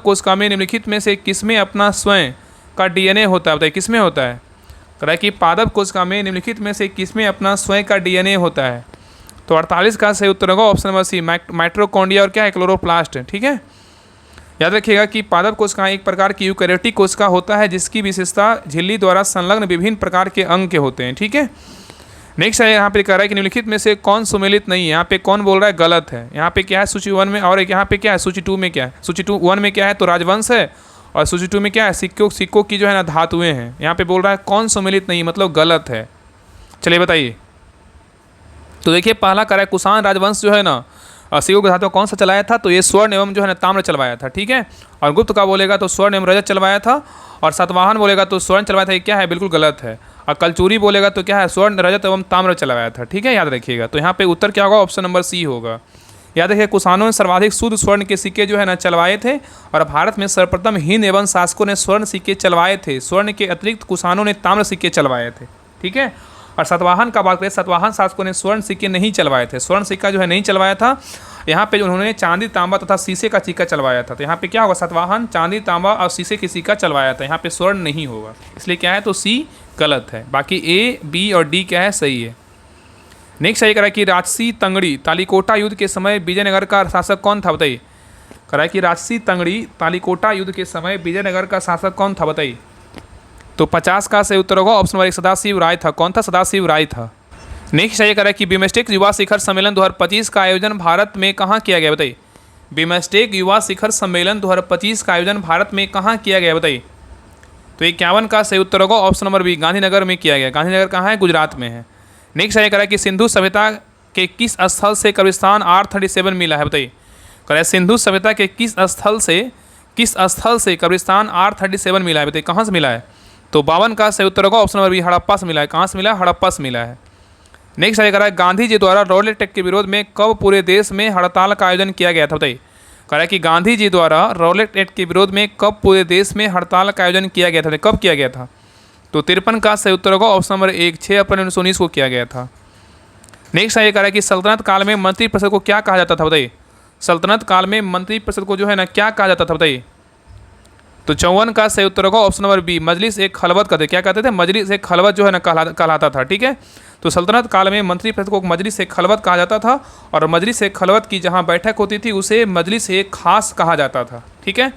कोशिका में निम्नलिखित में से किसमें अपना स्वयं का डीएनए होता है? बताइए किसमें होता है? कह रहा है कि पादप कोशिका में निम्नलिखित में से किसमें अपना स्वयं का डीएनए होता है? तो 48 का सही उत्तर होगा ऑप्शन नंबर सी, माइटोकॉन्ड्रिया और क्या है क्लोरोप्लास्ट। ठीक है, याद रखिएगा कि पादप कोशिका एक प्रकार की यूकैरियोटिक कोशिका होता है जिसकी विशेषता झिल्ली द्वारा संलग्न विभिन्न प्रकार के अंग के होते हैं। ठीक है, नेक्स्ट है यहाँ पे कह रहा है कि निम्नलिखित में से कौन सुमेलित नहीं है? यहाँ पे कौन बोल रहा है गलत है? यहाँ पे क्या है सूची 1 में, और एक यहाँ पे क्या है सूची 2 में क्या है? सूची 1 में क्या है तो राजवंश है, और सूची 2 में क्या है सिक्कों की जो है ना धातुएं हैं। यहाँ पे बोल रहा है कौन सुमेलित नहीं, मतलब गलत है। चलिए बताइए। तो देखिए पहला कह रहा है कुषाण राजवंश जो है ना सिक्कों की धातु कौन सा चलाया था? तो ये स्वर्ण एवं जो है ना ताम्र चलवाया था। ठीक है, और गुप्त का बोलेगा तो स्वर्ण एवं रजत चलवाया था, और सातवाहन बोलेगा तो स्वर्ण चलवाया था। ये क्या है? बिल्कुल गलत है। और कलचूरी बोलेगा तो क्या है? स्वर्ण रजत एवं ताम्र चलवाया था। ठीक है, याद रखिएगा। तो यहाँ पे उत्तर क्या होगा? ऑप्शन नंबर सी होगा। याद रखिए कुषाणों ने सर्वाधिक शुद्ध स्वर्ण के सिक्के जो है ना चलवाए थे, और भारत में सर्वप्रथम हिंद एवं शासकों ने स्वर्ण सिक्के चलवाए थे। स्वर्ण के अतिरिक्त कुषाणों ने ताम्र सिक्के चलवाए थे। ठीक है, और सातवाहन का बात करें, सातवाहन शासकों ने स्वर्ण सिक्के नहीं चलवाए थे, स्वर्ण सिक्का जो है नहीं चलवाया था। यहाँ पे उन्होंने चांदी तांबा तथा शीशे का सिक्का चलवाया था। तो यहाँ पे क्या होगा? सातवाहन चांदी तांबा और शीशे की सिक्का चलवाया था, यहाँ पे स्वर्ण नहीं होगा, इसलिए क्या है तो सी गलत है। बाकी ए, बी और डी क्या है? सही है। नेक्स्ट सही करा कि राजसी तंगड़ी तालीकोटा युद्ध के समय विजयनगर का शासक कौन था? बताइए। करा कि राजसी तंगड़ी तालीकोटा युद्ध के समय विजयनगर का शासक कौन था? बताइए। तो 50 का सही उत्तर होगा ऑप्शन नंबर 1 सदाशिव राय था। कौन था? सदाशिव राय था। नेक्स्ट ये करा कि बिमस्टेक युवा शिखर सम्मेलन 2025 का आयोजन भारत में कहाँ किया गया? बताइए। बिमस्टेक युवा शिखर सम्मेलन 2025 का आयोजन भारत में कहाँ किया गया? बताइए। तो 51 का सही उत्तर होगा ऑप्शन नंबर बी, गांधीनगर में किया गया। गांधीनगर कहाँ है? गुजरात में है। नेक्स्ट ये करा कि सिंधु सभ्यता के किस स्थल से कब्रिस्तान R37 मिला है? बताइए। करा सिंधु सभ्यता के किस स्थल से कब्रिस्तान R37 मिला है? बताइए कहाँ से मिला है? तो 52 का सही उत्तर होगा ऑप्शन नंबर बी, हड़प्पा से मिला है। कहाँ से मिला है? हड़प्पा से मिला है। नेक्स्ट ये कह रहा है गांधी जी द्वारा रॉलेट एक्ट के विरोध में कब पूरे देश में हड़ताल का आयोजन किया गया था? बताइए। कह रहा है कि गांधी जी द्वारा रॉलेट एक्ट के विरोध में कब पूरे देश में हड़ताल का आयोजन किया गया था? कब किया गया था? तो 53 का सही उत्तर होगा ऑप्शन नंबर 1, 6 अप्रैल 1919 को किया गया था। नेक्स्ट ये कह रहा है कि सल्तनत काल में मंत्रिपरिषद को क्या कहा जाता था? बताइए। सल्तनत काल में मंत्रिपरिषद को जो है ना क्या कहा जाता था? बताइए। तो 54 का सही उत्तर होगा ऑप्शन नंबर बी, मजलिस एक खलवत कहते। क्या कहते थे? मजलिस एक खलवत जो है ना कहलाता था। ठीक है, तो सल्तनत काल में मंत्रिपरिषद को मजलिस एक खलवत कहा जाता था, और मजलिस एक खलवत की जहाँ बैठक होती थी उसे मजलिस एक खास कहा जाता था। ठीक है,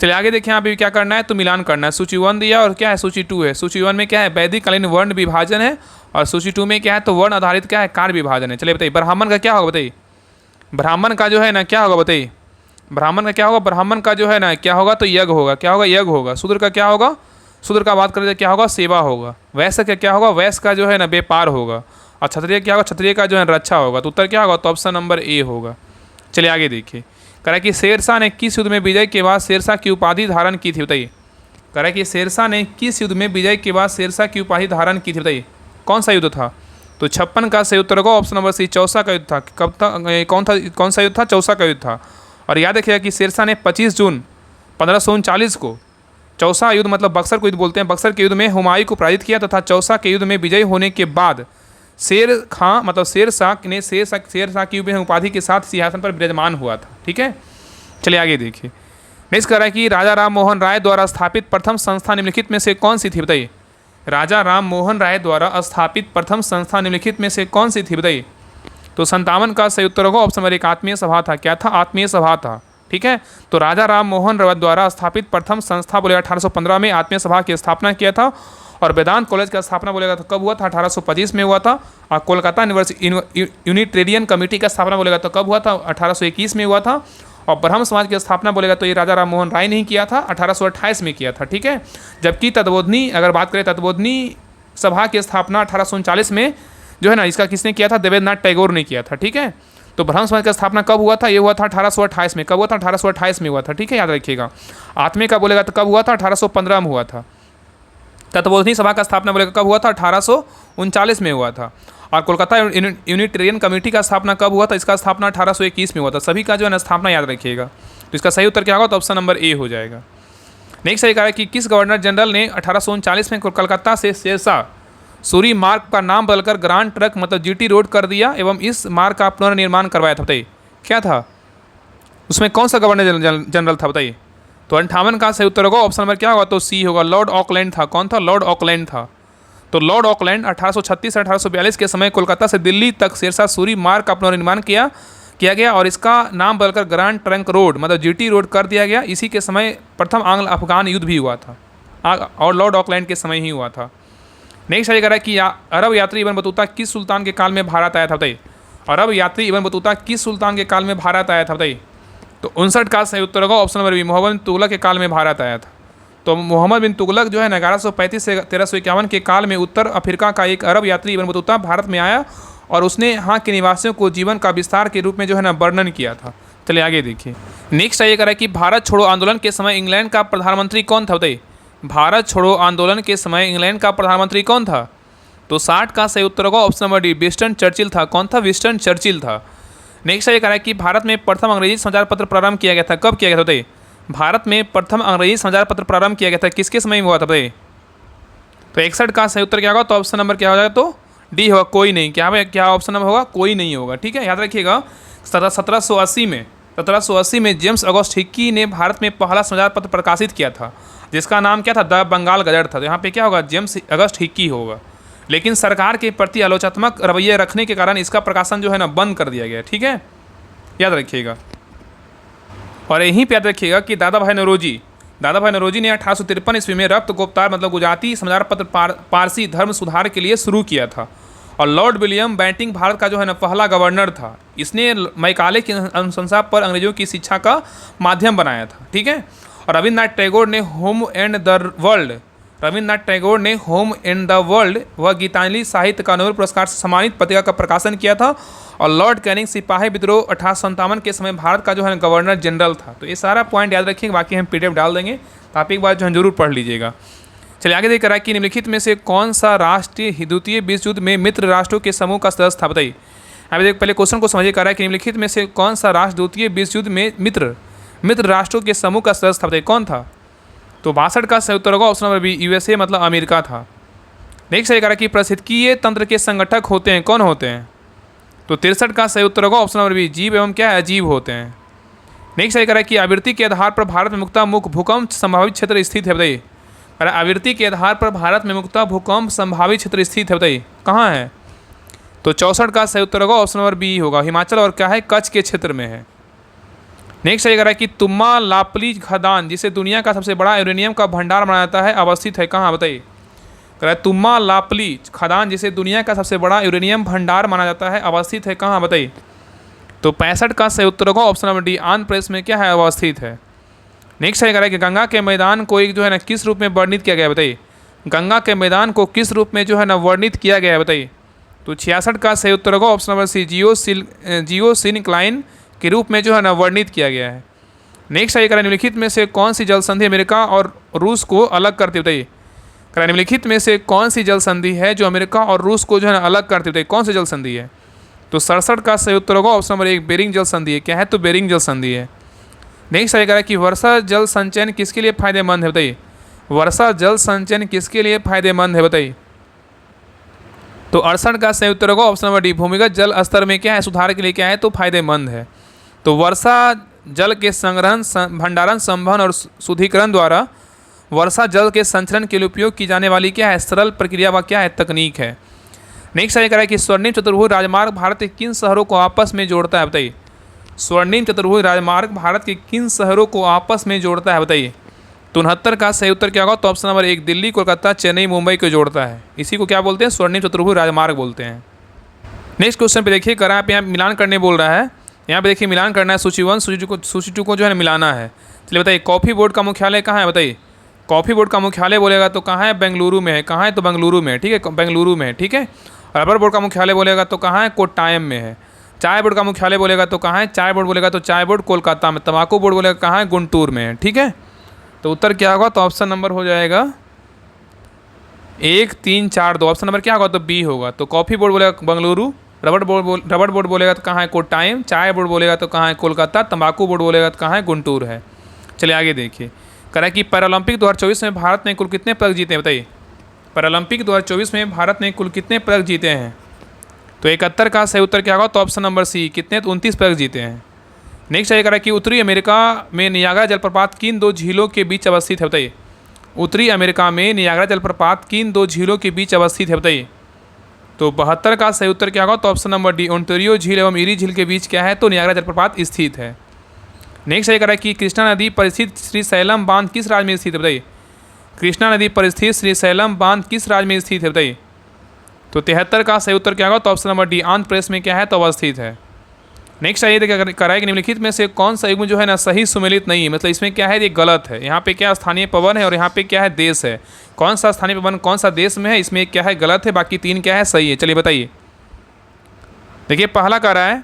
चलिए आगे देखिए। यहाँ पे क्या करना है तो मिलान करना है। सूची 1 दिया और क्या है सूची 2 है। सूची 1 में क्या है? वैदिक कालीन वर्ण विभाजन है, और सूची 2 में क्या है तो वर्ण आधारित क्या है? कार्य विभाजन है। चलिए बताइए ब्राह्मण का क्या होगा? बताइए। ब्राह्मण का जो है ना क्या होगा? बताइए। ब्राह्मण का क्या होगा? ब्राह्मण का जो है ना क्या होगा तो यज्ञ होगा। क्या होगा? यज्ञ होगा। शूद्र का क्या होगा? शूद्र का बात करें तो क्या होगा? सेवा होगा। वैश्य का क्या होगा? वैश्य का जो है ना व्यापार होगा। और क्षत्रिय क्या होगा? क्षत्रिय का जो है रक्षा होगा। तो उत्तर क्या होगा? तो ऑप्शन नंबर ए होगा। चलिए आगे देखिए। कह रहा है कि शेरशाह ने किस युद्ध में विजय के बाद शेरशाह की उपाधि धारण की थी? बताइए। कह रहा है कि शेरशाह ने किस युद्ध में विजय के बाद शेरशाह की उपाधि धारण की थी? बताइए कौन सा युद्ध था? तो 56 का सही उत्तर होगा ऑप्शन नंबर सी, चौसा का युद्ध था। कब था? कौन सा युद्ध था? चौसा का युद्ध था। और याद रखिएगा कि शेरशाह ने 25 जून 1539 को चौसा युद्ध मतलब बक्सर को युद्ध बोलते हैं, बक्सर के युद्ध में हुमायूं को पराजित किया तथा चौसा के युद्ध में विजयी होने के बाद शेरशाह की उपाधि के साथ सिंहासन पर विराजमान हुआ था। ठीक है, चलिए आगे देखिए। नेक्स्ट कह रहा है कि राजा राम मोहन राय द्वारा स्थापित प्रथम संस्था निम्नलिखित में से कौन सी थी? बताइए। राजा राम मोहन राय द्वारा स्थापित प्रथम संस्था निम्नलिखित में से कौन सी थी? बताइए। तो 57 का सही उत्तर होगा ऑप्शन नंबर 1, आत्मीय सभा था। क्या था? आत्मीय सभा था। ठीक है, तो राजा राम मोहन राय द्वारा स्थापित प्रथम संस्था बोलेगा 1815 में आत्मीय सभा की स्थापना किया था, और वेदांत कॉलेज का स्थापना बोलेगा तो कब हुआ था? 1825 में हुआ था। और कोलकाता यूनिटेरियन कमेटी का स्थापना बोलेगा तो कब हुआ था? 1821 में हुआ था। और ब्रह्म समाज की स्थापना बोलेगा तो ये राजा राम मोहन राय ने किया था, 1828 में किया था। ठीक है, जबकि तत्वोधनी अगर बात करें तत्वोधनी सभा की स्थापना 1839 में जो है ना इसका किसने किया था? देवेंद्रनाथ टैगोर ने किया था। ठीक है, तो ब्रह्म समाज का स्थापना कब हुआ था? ये हुआ था 1828 में। कब हुआ था? 1828 में हुआ था। ठीक है, याद रखिएगा। आत्मे का बोलेगा तो कब हुआ था? 1815 में हुआ था। तत्वोधनी सभा का स्थापना बोलेगा कब हुआ था? 1839 में हुआ था। और कोलकाता यूनिटेरियन कमेटी का स्थापना कब हुआ था? इसका स्थापना 1821 में हुआ था। सभी का जो है ना स्थापना याद रखिएगा। तो इसका सही उत्तर क्या होगा? तो ऑप्शन नंबर ए हो जाएगा। नेक्स्ट है कि किस गवर्नर जनरल ने 1839 में कलकत्ता से शेरशाह सूरी मार्ग का नाम बदलकर ग्रांड ट्रक मतलब जीटी रोड कर दिया एवं इस मार्ग का पुनर्निर्माण करवाया था? बताइए क्या था उसमें, कौन सा गवर्नर जनरल था बताइए? तो 58 का सही उत्तर होगा ऑप्शन नंबर क्या होगा, तो सी होगा, लॉर्ड ऑकलैंड था। कौन था? लॉर्ड ऑकलैंड था। तो लॉर्ड ऑकलैंड 1836 से 1842 के समय कोलकाता से दिल्ली तक शेरशाह सूरी मार्ग का पुनर्निर्माण किया गया और इसका नाम बदलकर ग्रांड ट्रंक रोड मतलब जीटी रोड कर दिया गया। इसी के समय प्रथम आंग्ल अफगान युद्ध भी हुआ था और लॉर्ड ऑकलैंड के समय ही हुआ था। नेक्स्ट है कि अरब यात्री इब्न बतूता किस सुल्तान के काल में भारत आया था? बताइए अरब यात्री इब्न बतूता किस सुल्तान के काल में भारत आया था? बताइए तो 59 का सही उत्तर होगा ऑप्शन नंबर बी, मोहम्मद बिन तुगलक के काल में भारत आया था। तो मोहम्मद बिन तुगलक जो है 1135 से 1351 के काल में उत्तर अफ्रीका का एक अरब यात्री इब्न बतूता भारत में आया और उसने यहाँ के निवासियों को जीवन का विस्तार के रूप में जो है ना वर्णन किया था। चलिए आगे देखिए। नेक्स्ट ये करा कि भारत छोड़ो आंदोलन के समय इंग्लैंड का प्रधानमंत्री कौन था? बताइए भारत छोड़ो आंदोलन के समय इंग्लैंड का प्रधानमंत्री कौन था? तो 60 का सही उत्तर होगा option number D, Winston Churchill था। कौन था? विंस्टन चर्चिल था। नेक्स्ट ये कह रहा है कि भारत में प्रथम अंग्रेजी समाचार पत्र प्रारंभ किया गया था? कब किया गया था? बताइए भारत में प्रथम अंग्रेजी समाचार पत्र प्रारंभ किया गया था किसके समय में हुआ था? बताइए तो 61 का सही उत्तर क्या होगा, तो ऑप्शन नंबर क्या हो जाएगा, तो डी होगा, कोई नहीं। क्या ऑप्शन नंबर होगा? कोई नहीं होगा। ठीक है, याद रखिएगा 1780 में जेम्स अगस्त हिक्की ने भारत में पहला समाचार पत्र प्रकाशित किया था जिसका नाम क्या था? द बंगाल गजट था। तो यहाँ पे क्या होगा? जेम्स अगस्त हिक्की होगा। लेकिन सरकार के प्रति आलोचनात्मक रवैया रखने के कारण इसका प्रकाशन जो है ना बंद कर दिया गया। ठीक है, याद रखिएगा। और यहीं पे याद रखिएगा कि दादा भाई नौरोजी ने 1853 ईस्वी में रक्त गुप्तार मतलब गुजराती समाचार पत्र पारसी धर्म सुधार के लिए शुरू किया था। और लॉर्ड विलियम बेंटिंक भारत का जो है ना पहला गवर्नर था। इसने मैकाले की अनुशंसा पर अंग्रेजों की शिक्षा का माध्यम बनाया था। ठीक है, और रविन्द्रनाथ टैगोर ने होम एंड द वर्ल्ड व गीतांजलि साहित्य का नोबेल पुरस्कार से सम्मानित पत्रिका का प्रकाशन किया था। और लॉर्ड कैनिंग सिपाही विद्रोह 1857 के समय भारत का जो है गवर्नर जनरल था। तो ये सारा पॉइंट याद रखिएगा, बाकी हम पीडीएफ डाल देंगे तो आप एक बार जो है जरूर पढ़ लीजिएगा। चलिए आगे देख रहा है कि निम्नलिखित में से कौन सा राष्ट्र द्वितीय विश्व युद्ध में मित्र राष्ट्रों के समूह का सदस्य था? बताइए अभी देख पहले क्वेश्चन को समझिए। कर रहा है कि निम्नलिखित में से कौन सा राष्ट्र द्वितीय विश्व युद्ध में मित्र राष्ट्रों के समूह का सदस्य था? बताइए कौन था? तो 62 का सही उत्तर होगा ऑप्शन नंबर बी, यूएसए मतलब अमेरिका था। नेक्स्ट ये कह रहा है कि पारिस्थितिकीय तंत्र के संगठक होते हैं, कौन होते हैं? तो 63 का सही उत्तर होगा ऑप्शन नंबर बी, जीव एवं क्या है? अजीब होते हैं। नेक्स्ट ये कह रहा है कि आवृत्ति के आधार पर भारत में मुख्यतः मुख्य भूकंप संभावित क्षेत्र स्थित है। बताइए आवृत्ति के आधार पर भारत में मुख्यतः भूकंप संभावित क्षेत्र स्थित है। बताइए कहाँ है? तो 64 का सही उत्तर होगा ऑप्शन नंबर बी होगा, हिमाचल और क्या है? कच्छ के क्षेत्र में है। नेक्स्ट ये कह रहा है कि तुम्मा लापली खदान जिसे दुनिया का सबसे बड़ा यूरेनियम का भंडार माना जाता है अवस्थित है कहाँ? बताइए कह रहा है तुम्मा लापली खदान जिसे दुनिया का सबसे बड़ा यूरेनियम भंडार माना जाता है अवस्थित है कहाँ? बताइए तो 65 का सही उत्तर होगा option number D, Andhra Pradesh में क्या है? अवस्थित है। नेक्स्ट ये कह रहा है कि गंगा के मैदान को एक जो है ना किस रूप में वर्णित किया गया है? बताइए गंगा के मैदान को किस रूप में जो है ना वर्णित किया गया है? बताइए तो 66 का सही उत्तर होगा ऑप्शन नंबर सी, जियोसिनक्लाइन के रूप में जो है ना वर्णित किया गया है। नेक्स्ट ये कह रहा है निम्नलिखित में से कौन सी जल संधि अमेरिका और रूस को अलग करती? बताइए कह रहा है निम्नलिखित में से कौन सी जल संधि है जो अमेरिका और रूस को जो है ना अलग करती? बताइए कौन सी जल संधि है? तो 67 का सही उत्तर होगा ऑप्शन नंबर एक, बेरिंग जल संधि है। क्या है? तो बेरिंग जल संधि है। नेक्स्ट ये कह रहा है कि वर्षा जल संचयन किसके लिए फायदेमंद है? बताइए वर्षा जल संचयन किसके लिए फायदेमंद है? बताइए तो 68 का सही उत्तर होगा ऑप्शन नंबर डी, भूमिगत जल स्तर में क्या है? सुधार के लिए क्या है? तो फायदेमंद है। तो वर्षा जल के संग्रहण भंडारण संवहन और शुद्धिकरण द्वारा वर्षा जल के संचरण के लिए उपयोग की जाने वाली क्या है? सरल प्रक्रिया व क्या है? तकनीक है। नेक्स्ट ये कह रहा है कि स्वर्णिम चतुर्भुज राजमार्ग भारत के किन शहरों को आपस में जोड़ता है? बताइए स्वर्णिम चतुर्भुज राजमार्ग भारत के किन शहरों को आपस में जोड़ता है? बताइए तो 69 का सही उत्तर क्या होगा? तो ऑप्शन नंबर एक, दिल्ली, कोलकाता, चेन्नई, मुंबई को जोड़ता है। इसी को क्या बोलते हैं? स्वर्णिम चतुर्भुज राजमार्ग बोलते हैं। नेक्स्ट क्वेश्चन पे देखिए, करा आप यहाँ मिलान करने बोल रहा है। यहाँ पे देखिए मिलान करना है, सूची 1 सूची 2 को जो है मिलाना है। चलिए बताइए कॉफ़ी बोर्ड का मुख्यालय कहाँ है? बताइए कॉफ़ी बोर्ड का मुख्यालय बोलेगा तो कहाँ है? बेंगलुरु में है। कहाँ है? तो बेंगलुरु में है। ठीक है, बेंगलुरु में है। ठीक है, रबर बोर्ड का मुख्यालय बोलेगा तो कहाँ है? कोट्टायम में है। चाय बोर्ड का मुख्यालय बोलेगा तो कहाँ है? चाय बोर्ड बोलेगा तो चाय बोर्ड कोलकाता में। तंबाकू बोर्ड बोलेगा कहाँ है? गुंटूर में है। ठीक है, तो उत्तर क्या होगा? तो ऑप्शन नंबर हो जाएगा 1 3 4 2। ऑप्शन नंबर क्या होगा? तो बी होगा। तो कॉफ़ी बोर्ड बोलेगा बेंगलुरु, रबर बोर्ड बोलेगा तो कहाँ है? कोट्टायम, चाय बोर्ड बोलेगा तो कहाँ है? कोलकाता, तंबाकू बोर्ड बोलेगा तो कहाँ है? गुंटूर है। चलिए आगे देखिए कह रहा है कि पैरालंपिक 2024 में भारत ने कुल कितने पदक जीते हैं बताइए। पैरालंपिक 2024 में भारत ने कुल कितने पदक जीते हैं? तो 71 का सही उत्तर क्या होगा? तो ऑप्शन नंबर सी, कितने? तो 29 पदक जीते हैं। नेक्स्ट ये कह रहा है कि उत्तरी अमेरिका में नियाग्रा जलप्रपात किन दो झीलों के बीच अवस्थित है बताइए। उत्तरी अमेरिका में नियाग्रा जलप्रपात किन दो झीलों के बीच अवस्थित है बताइए। तो 72 का सही उत्तर क्या होगा? तो ऑप्शन नंबर डी, ओंटारियो झील एवं इरी झील के बीच क्या है? तो नियाग्रा जलप्रपात स्थित है। नेक्स्ट ये कह रहा है कि कृष्णा नदी पर स्थित श्रीशैलम बांध किस राज्य में स्थित है बताइए। कृष्णा नदी पर स्थित श्रीशैलम बांध किस राज्य में स्थित है बताइए। तो 73 का सही उत्तर क्या होगा? तो option number D, Andhra Pradesh में क्या है? तो अवस्थित है। नेक्स्ट आइए कह रहा है कि निम्नलिखित में से कौन सा युग्म जो है ना सही सुमेलित नहीं है, मतलब इसमें क्या है? ये गलत है। यहाँ पे क्या स्थानीय पवन है और यहाँ पे क्या है? देश है। कौन सा स्थानीय पवन कौन सा देश में है, इसमें क्या है? गलत है। बाकी 3 क्या है? सही है। चलिए बताइए। देखिए पहला कह रहा है,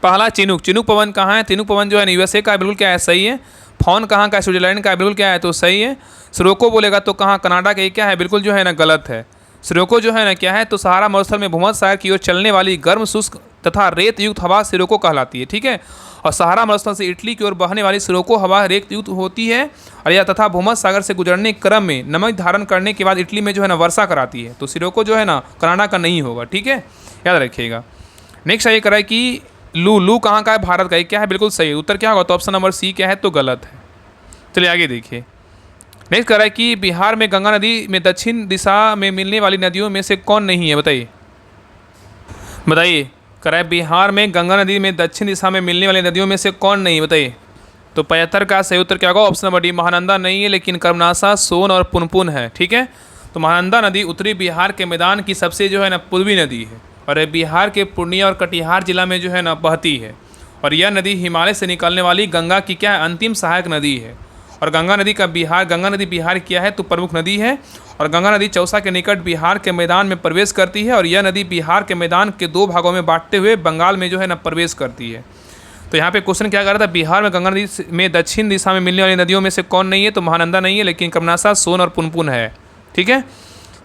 पहला चिनूक। चिनूक पवन कहाँ है? चिनूक पवन जो है यूएसए का, बिल्कुल क्या है? सही है। फॉन कहाँ का? स्विट्जरलैंड का, बिल्कुल क्या है? तो सही है। सिरोको बोलेगा तो कहाँ? कनाडा का, ये क्या है? बिल्कुल जो है ना गलत है। सिरोको जो है ना क्या है? तो सहारा मरुस्थल में भूमध्य सागर की ओर चलने वाली गर्म शुष्क तथा रेत युक्त हवा सिरोको कहलाती है, ठीक है। और सहारा मरुस्थल से इटली की ओर बहने वाली सिरोको हवा रेत युक्त होती है और यह तथा भूमध्य सागर से गुजरने के क्रम में नमक धारण करने के बाद इटली में जो है ना वर्षा कराती है। तो सिरोको जो है ना कनाडा का नहीं होगा, ठीक है, याद रखिएगा। नेक्स्ट ये कह रहा है कि लू कहाँ का है? भारत का, ये क्या है? बिल्कुल सही है। उत्तर क्या होगा? तो ऑप्शन नंबर सी क्या है? तो गलत है। चलिए आगे देखिए। नेक्स्ट कह रहा है कि बिहार में गंगा नदी में दक्षिण दिशा में मिलने वाली नदियों में से कौन नहीं है बताइए। बताइए, कह रहा है बिहार में गंगा नदी में दक्षिण दिशा में मिलने वाली नदियों में से कौन नहीं बताइए। तो 75 का सही उत्तर क्या होगा? ऑप्शन नंबर डी, महानंदा नहीं है, लेकिन कर्मनाशा, सोन और पुनपुन है, ठीक है। तो महानंदा नदी उत्तरी बिहार के मैदान की सबसे जो है ना पूर्वी नदी है और बिहार के पूर्णिया और कटिहार जिला में जो है ना बहती है। और यह नदी हिमालय से निकलने वाली गंगा की क्या है? अंतिम सहायक नदी है। और गंगा नदी बिहार क्या है? तो प्रमुख नदी है। और गंगा नदी चौसा के निकट बिहार के मैदान में प्रवेश करती है और यह नदी बिहार के मैदान के 2 भागों में बांटते हुए बंगाल में जो है ना प्रवेश करती है। तो यहाँ पे क्वेश्चन क्या कर रहा था? बिहार में गंगा नदी में दक्षिण दिशा में मिलने वाली नदियों में से कौन नहीं है? तो महानंदा नहीं है, लेकिन कर्मनाशा, सोन और पुनपुन है, ठीक है।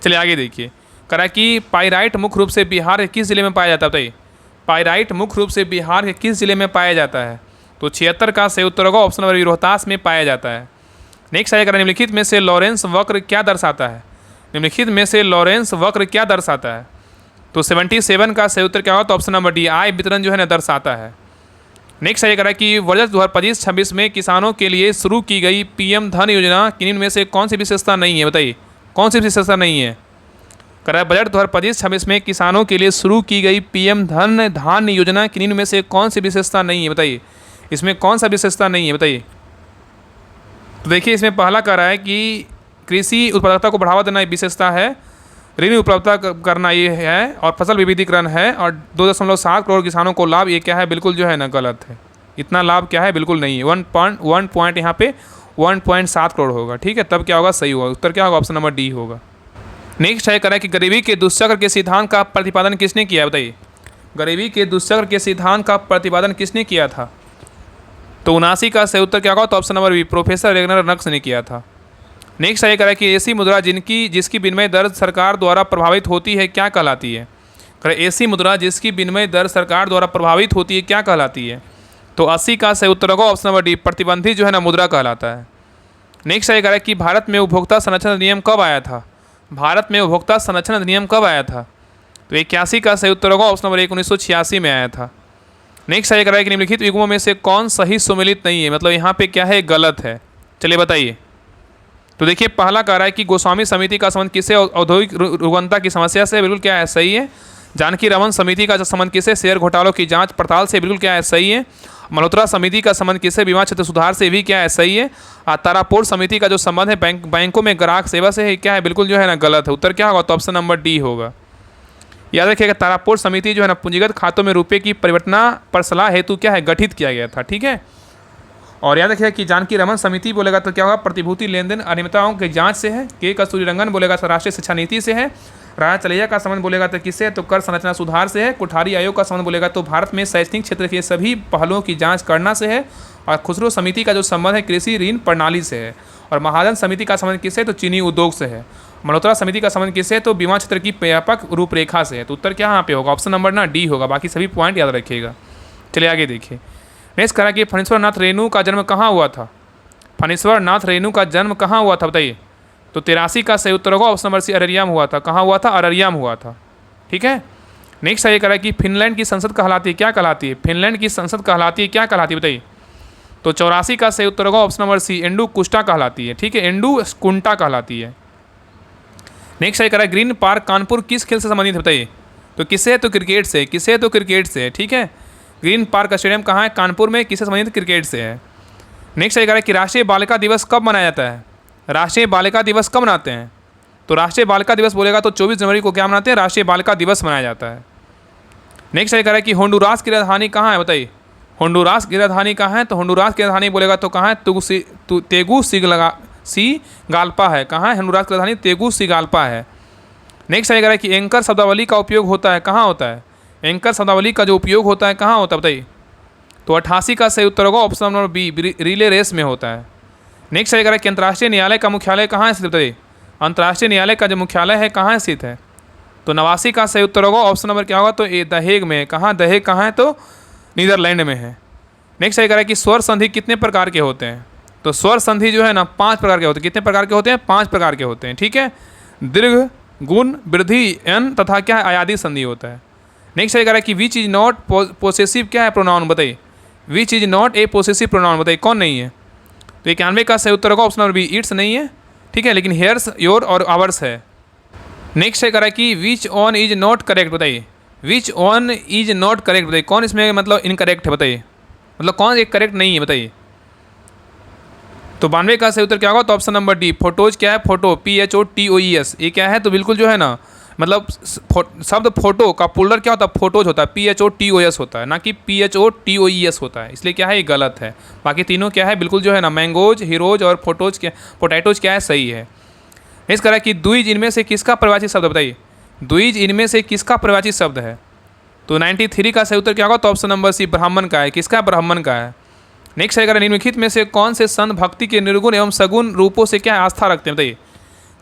चलिए आगे देखिए। कह रहा है कि पाइराइट मुख्य रूप से बिहार के किस जिले में पाया जाता है बताइए। पाइराइट मुख्य रूप से बिहार के किस जिले में पाया जाता है? तो 76 का सही उत्तर होगा ऑप्शन नंबर रोहतास में पाया जाता है। नेक्स्ट आएगा, निम्नलिखित में से लॉरेंस वक्र क्या दर्शाता है? निम्नलिखित में से लॉरेंस वक्र क्या दर्शाता है? तो 77 का सही उत्तर क्या होगा? तो ऑप्शन नंबर डी, आय वितरण जो है ना दर्शाता है। नेक्स्ट ये कह रहा है कि बजट 2025-26 में किसानों के लिए शुरू की गई पीएम धन योजना किन्हीं में से कौन सी विशेषता नहीं है बताइए। कौन सी विशेषता नहीं है? कह रहा है बजट 2025-26 में किसानों के लिए शुरू की गई पीएम धन योजना किन्हीं में से कौन सी विशेषता नहीं है बताइए। इसमें कौन सा विशेषता नहीं है बताइए। तो देखिए इसमें पहला कह रहा है कि कृषि उत्पादकता को बढ़ावा देना विशेषता है, ऋण उपलब्धता करना ये है, और फसल विविधीकरण है, और 2.7 करोड़ किसानों को लाभ, ये क्या है? बिल्कुल जो है ना गलत है। इतना लाभ क्या है? बिल्कुल नहीं है। 1 पॉइंट यहाँ पे 1.7 करोड़ होगा, ठीक है, तब क्या होगा? सही होगा। उत्तर क्या होगा? ऑप्शन नंबर डी होगा। नेक्स्ट है कह रहा है कि गरीबी के दुष्चक्र के सिद्धांत का प्रतिपादन किसने किया बताइए। गरीबी के दुष्चक्र के सिद्धांत का प्रतिपादन किसने किया था? तो 79 का सही उत्तर क्या होगा? तो option number B, professor Ragnar Nurkse ने किया था। नेक्स्ट ये कह रहा है कि ऐसी मुद्रा जिसकी विनिमय दर सरकार द्वारा प्रभावित होती है क्या कहलाती है? ऐसी मुद्रा जिसकी विनिमय दर सरकार द्वारा प्रभावित होती है क्या कहलाती है? तो 80 का सही उत्तर होगा ऑप्शन नंबर डी, प्रतिबंधित जो है ना मुद्रा कहलाता है। नेक्स्ट ये कह रहा है कि भारत में उपभोक्ता संरक्षण अधिनियम कब आया था? भारत में उपभोक्ता संरक्षण अधिनियम कब आया था? तो 81 का सही उत्तर होगा ऑप्शन नंबर 1, 1986 में आया था। नेक्स्ट ये कह रहा है कि निम्नलिखित युग्मों में से कौन सही सुमेलित नहीं है, मतलब यहाँ पे क्या है? गलत है। चलिए बताइए। तो देखिए पहला कह रहा है कि गोस्वामी समिति का संबंध किससे? औद्योगिक रुग्णता की समस्या से, बिल्कुल क्या है? सही है। जानकी रमन समिति का संबंध किससे? शेयर घोटालों की जांच पड़ताल से, बिल्कुल क्या है? सही है। मल्होत्रा समिति का संबंध किससे? बीमा क्षेत्र सुधार से, भी क्या है? सही है। तारापोर्ट समिति का जो संबंध है बैंकों में ग्राहक सेवा से है, क्या है? बिल्कुल जो है ना गलत है। उत्तर क्या होगा? तो ऑप्शन नंबर डी होगा। याद रखिएगा तारापोर्ट समिति जो है ना पूंजीगत खातों में रुपये की परिवर्तना पर सलाह हेतु क्या है? गठित किया गया था, ठीक है। और याद रखिएगा कि जानकी रमन समिति बोलेगा तो क्या होगा? प्रतिभूति लेन देन अनियमितताओं की जांच से है। के कस्तूरीरंगन बोलेगा तो राष्ट्रीय शिक्षा नीति से है। राजा चलैया का संबंध बोलेगा तो किससे? तो कर संरचना सुधार से है। कोठारी आयोग का संबंध बोलेगा तो भारत में शैक्षणिक क्षेत्र के सभी पहलुओं की जांच करना से है। और खुसरो समिति का जो संबंध है कृषि ऋण प्रणाली से है। और महाजन समिति का संबंध किससे? तो चीनी उद्योग से है। मल्होत्रा समिति का संबंध किससे? तो बीमा क्षेत्र की व्यापक रूपरेखा से है। तो उत्तर क्या यहाँ पे होगा? ऑप्शन नंबर ना डी होगा। बाकी सभी पॉइंट याद रखिएगा। चलिए आगे देखिए। नेक्स्ट करा कि फणीश्वर नाथ रेणु का जन्म कहाँ हुआ था? फणीश्वर नाथ रेणु का जन्म कहाँ हुआ था बताइए। तो 83 का सही उत्तर होगा ऑप्शन नंबर सी, अररिया में हुआ था। कहाँ हुआ था? अररिया में हुआ था। ठीक है। नेक्स्ट ये कह रहा है कि फिनलैंड की संसद कहलाती है, क्या कहलाती है? फिनलैंड की संसद कहलाती है, क्या कहलाती है बताइए। तो 84 का सही उत्तर होगा ऑप्शन नंबर सी, एंडू कुस्टा कहलाती है। ठीक है, एंडू कुंटा कहलाती है। नेक्स्ट ये कह रहा है ग्रीन पार्क कानपुर किस खेल से संबंधित है बताइए। तो किससे है? तो क्रिकेट से। किससे है? तो क्रिकेट से। ठीक है, ग्रीन पार्क स्टेडियम कहाँ है? कानपुर में। किससे संबंधित? क्रिकेट से है। नेक्स्ट ये कह रहा है कि राष्ट्रीय बालिका दिवस कब मनाया जाता है। राष्ट्रीय बालिका दिवस कब मनाते हैं? तो राष्ट्रीय बालिका दिवस बोलेगा तो 24 जनवरी को क्या मनाते हैं? राष्ट्रीय बालिका दिवस मनाया जाता है। नेक्स्ट ये कह रहा है कि होंडुरास की राजधानी कहाँ है बताइए। होंडुरास की राजधानी कहाँ है? तो होंडुरास की राजधानी बोलेगा तो कहाँ है? तेगुसिगाल्पा है। कहाँ है होंडुरास की राजधानी? तेगुसिगाल्पा है। नेक्स्ट ये कह रहा है कि एंकर शब्दावली का उपयोग होता है, कहाँ होता है? एंकर शब्दावली का जो उपयोग होता है कहाँ होता है बताइए। तो 88 का सही उत्तर होगा option number B, relay race में होता है। नेक्स्ट ये कह रहा है कि अंतर्राष्ट्रीय न्यायालय का मुख्यालय कहाँ स्थित बताइए। अंतर्राष्ट्रीय न्यायालय का जो मुख्यालय है कहाँ स्थित है? तो 89 का सही उत्तर होगा ऑप्शन नंबर क्या होगा? तो ए दहेग में। कहाँ? दहेग कहाँ है? तो नीदरलैंड में है। नेक्स्ट ये कह रहा है कि स्वर संधि कितने प्रकार के होते हैं। तो स्वर संधि जो है ना 5 प्रकार के होते हैं। कितने प्रकार के होते हैं? 5 प्रकार के होते हैं। ठीक है, दीर्घ, गुण, वृद्धि, एन तथा क्या है? अयादी संधि होता है। नेक्स्ट ये कह रहा है कि विच इज नॉट पोसेसिव क्या है? प्रोनाउन बताइए। Which is not a possessive pronoun बताइए, कौन नहीं है? तो 91 का सही उत्तर होगा ऑप्शन नंबर बी, इट्स नहीं है। ठीक है, लेकिन हेयर्स, योर और आवर्स है। नेक्स्ट ये कह रहा है कि which on is not correct बताइए। Which on is not correct बताइए, कौन इसमें मतलब इनकरेक्ट है बताइए, मतलब कौन एक करेक्ट नहीं है बताइए। तो 92 का सही उत्तर क्या होगा? तो ऑप्शन नंबर डी, फोटोज क्या है? फोटो, PHOTOES, ये क्या है? तो बिल्कुल जो है ना मतलब शब्द फोटो का पुलर क्या होता है? फोटोज होता है, PHOTOS होता है, ना कि PHOTOES होता है। इसलिए क्या है? ये गलत है। बाकी तीनों क्या है? बिल्कुल जो है ना मैंगोज, हीरोज और फोटोज क्या, पोटैटोज क्या है? सही है। इस तरह की द्विज इनमें से किसका परिभाषित शब्द बताइए। द्विज इनमें से किसका परिभाषित शब्द है? तो 93 का सही उत्तर क्या होगा? तो ऑप्शन नंबर सी, ब्राह्मण का है। किसका? ब्राह्मण का है। नेक्स्ट अगर निम्नलिखित में से कौन से संत भक्ति के निर्गुण एवं सगुण रूपों से क्या आस्था रखते हैं बताइए।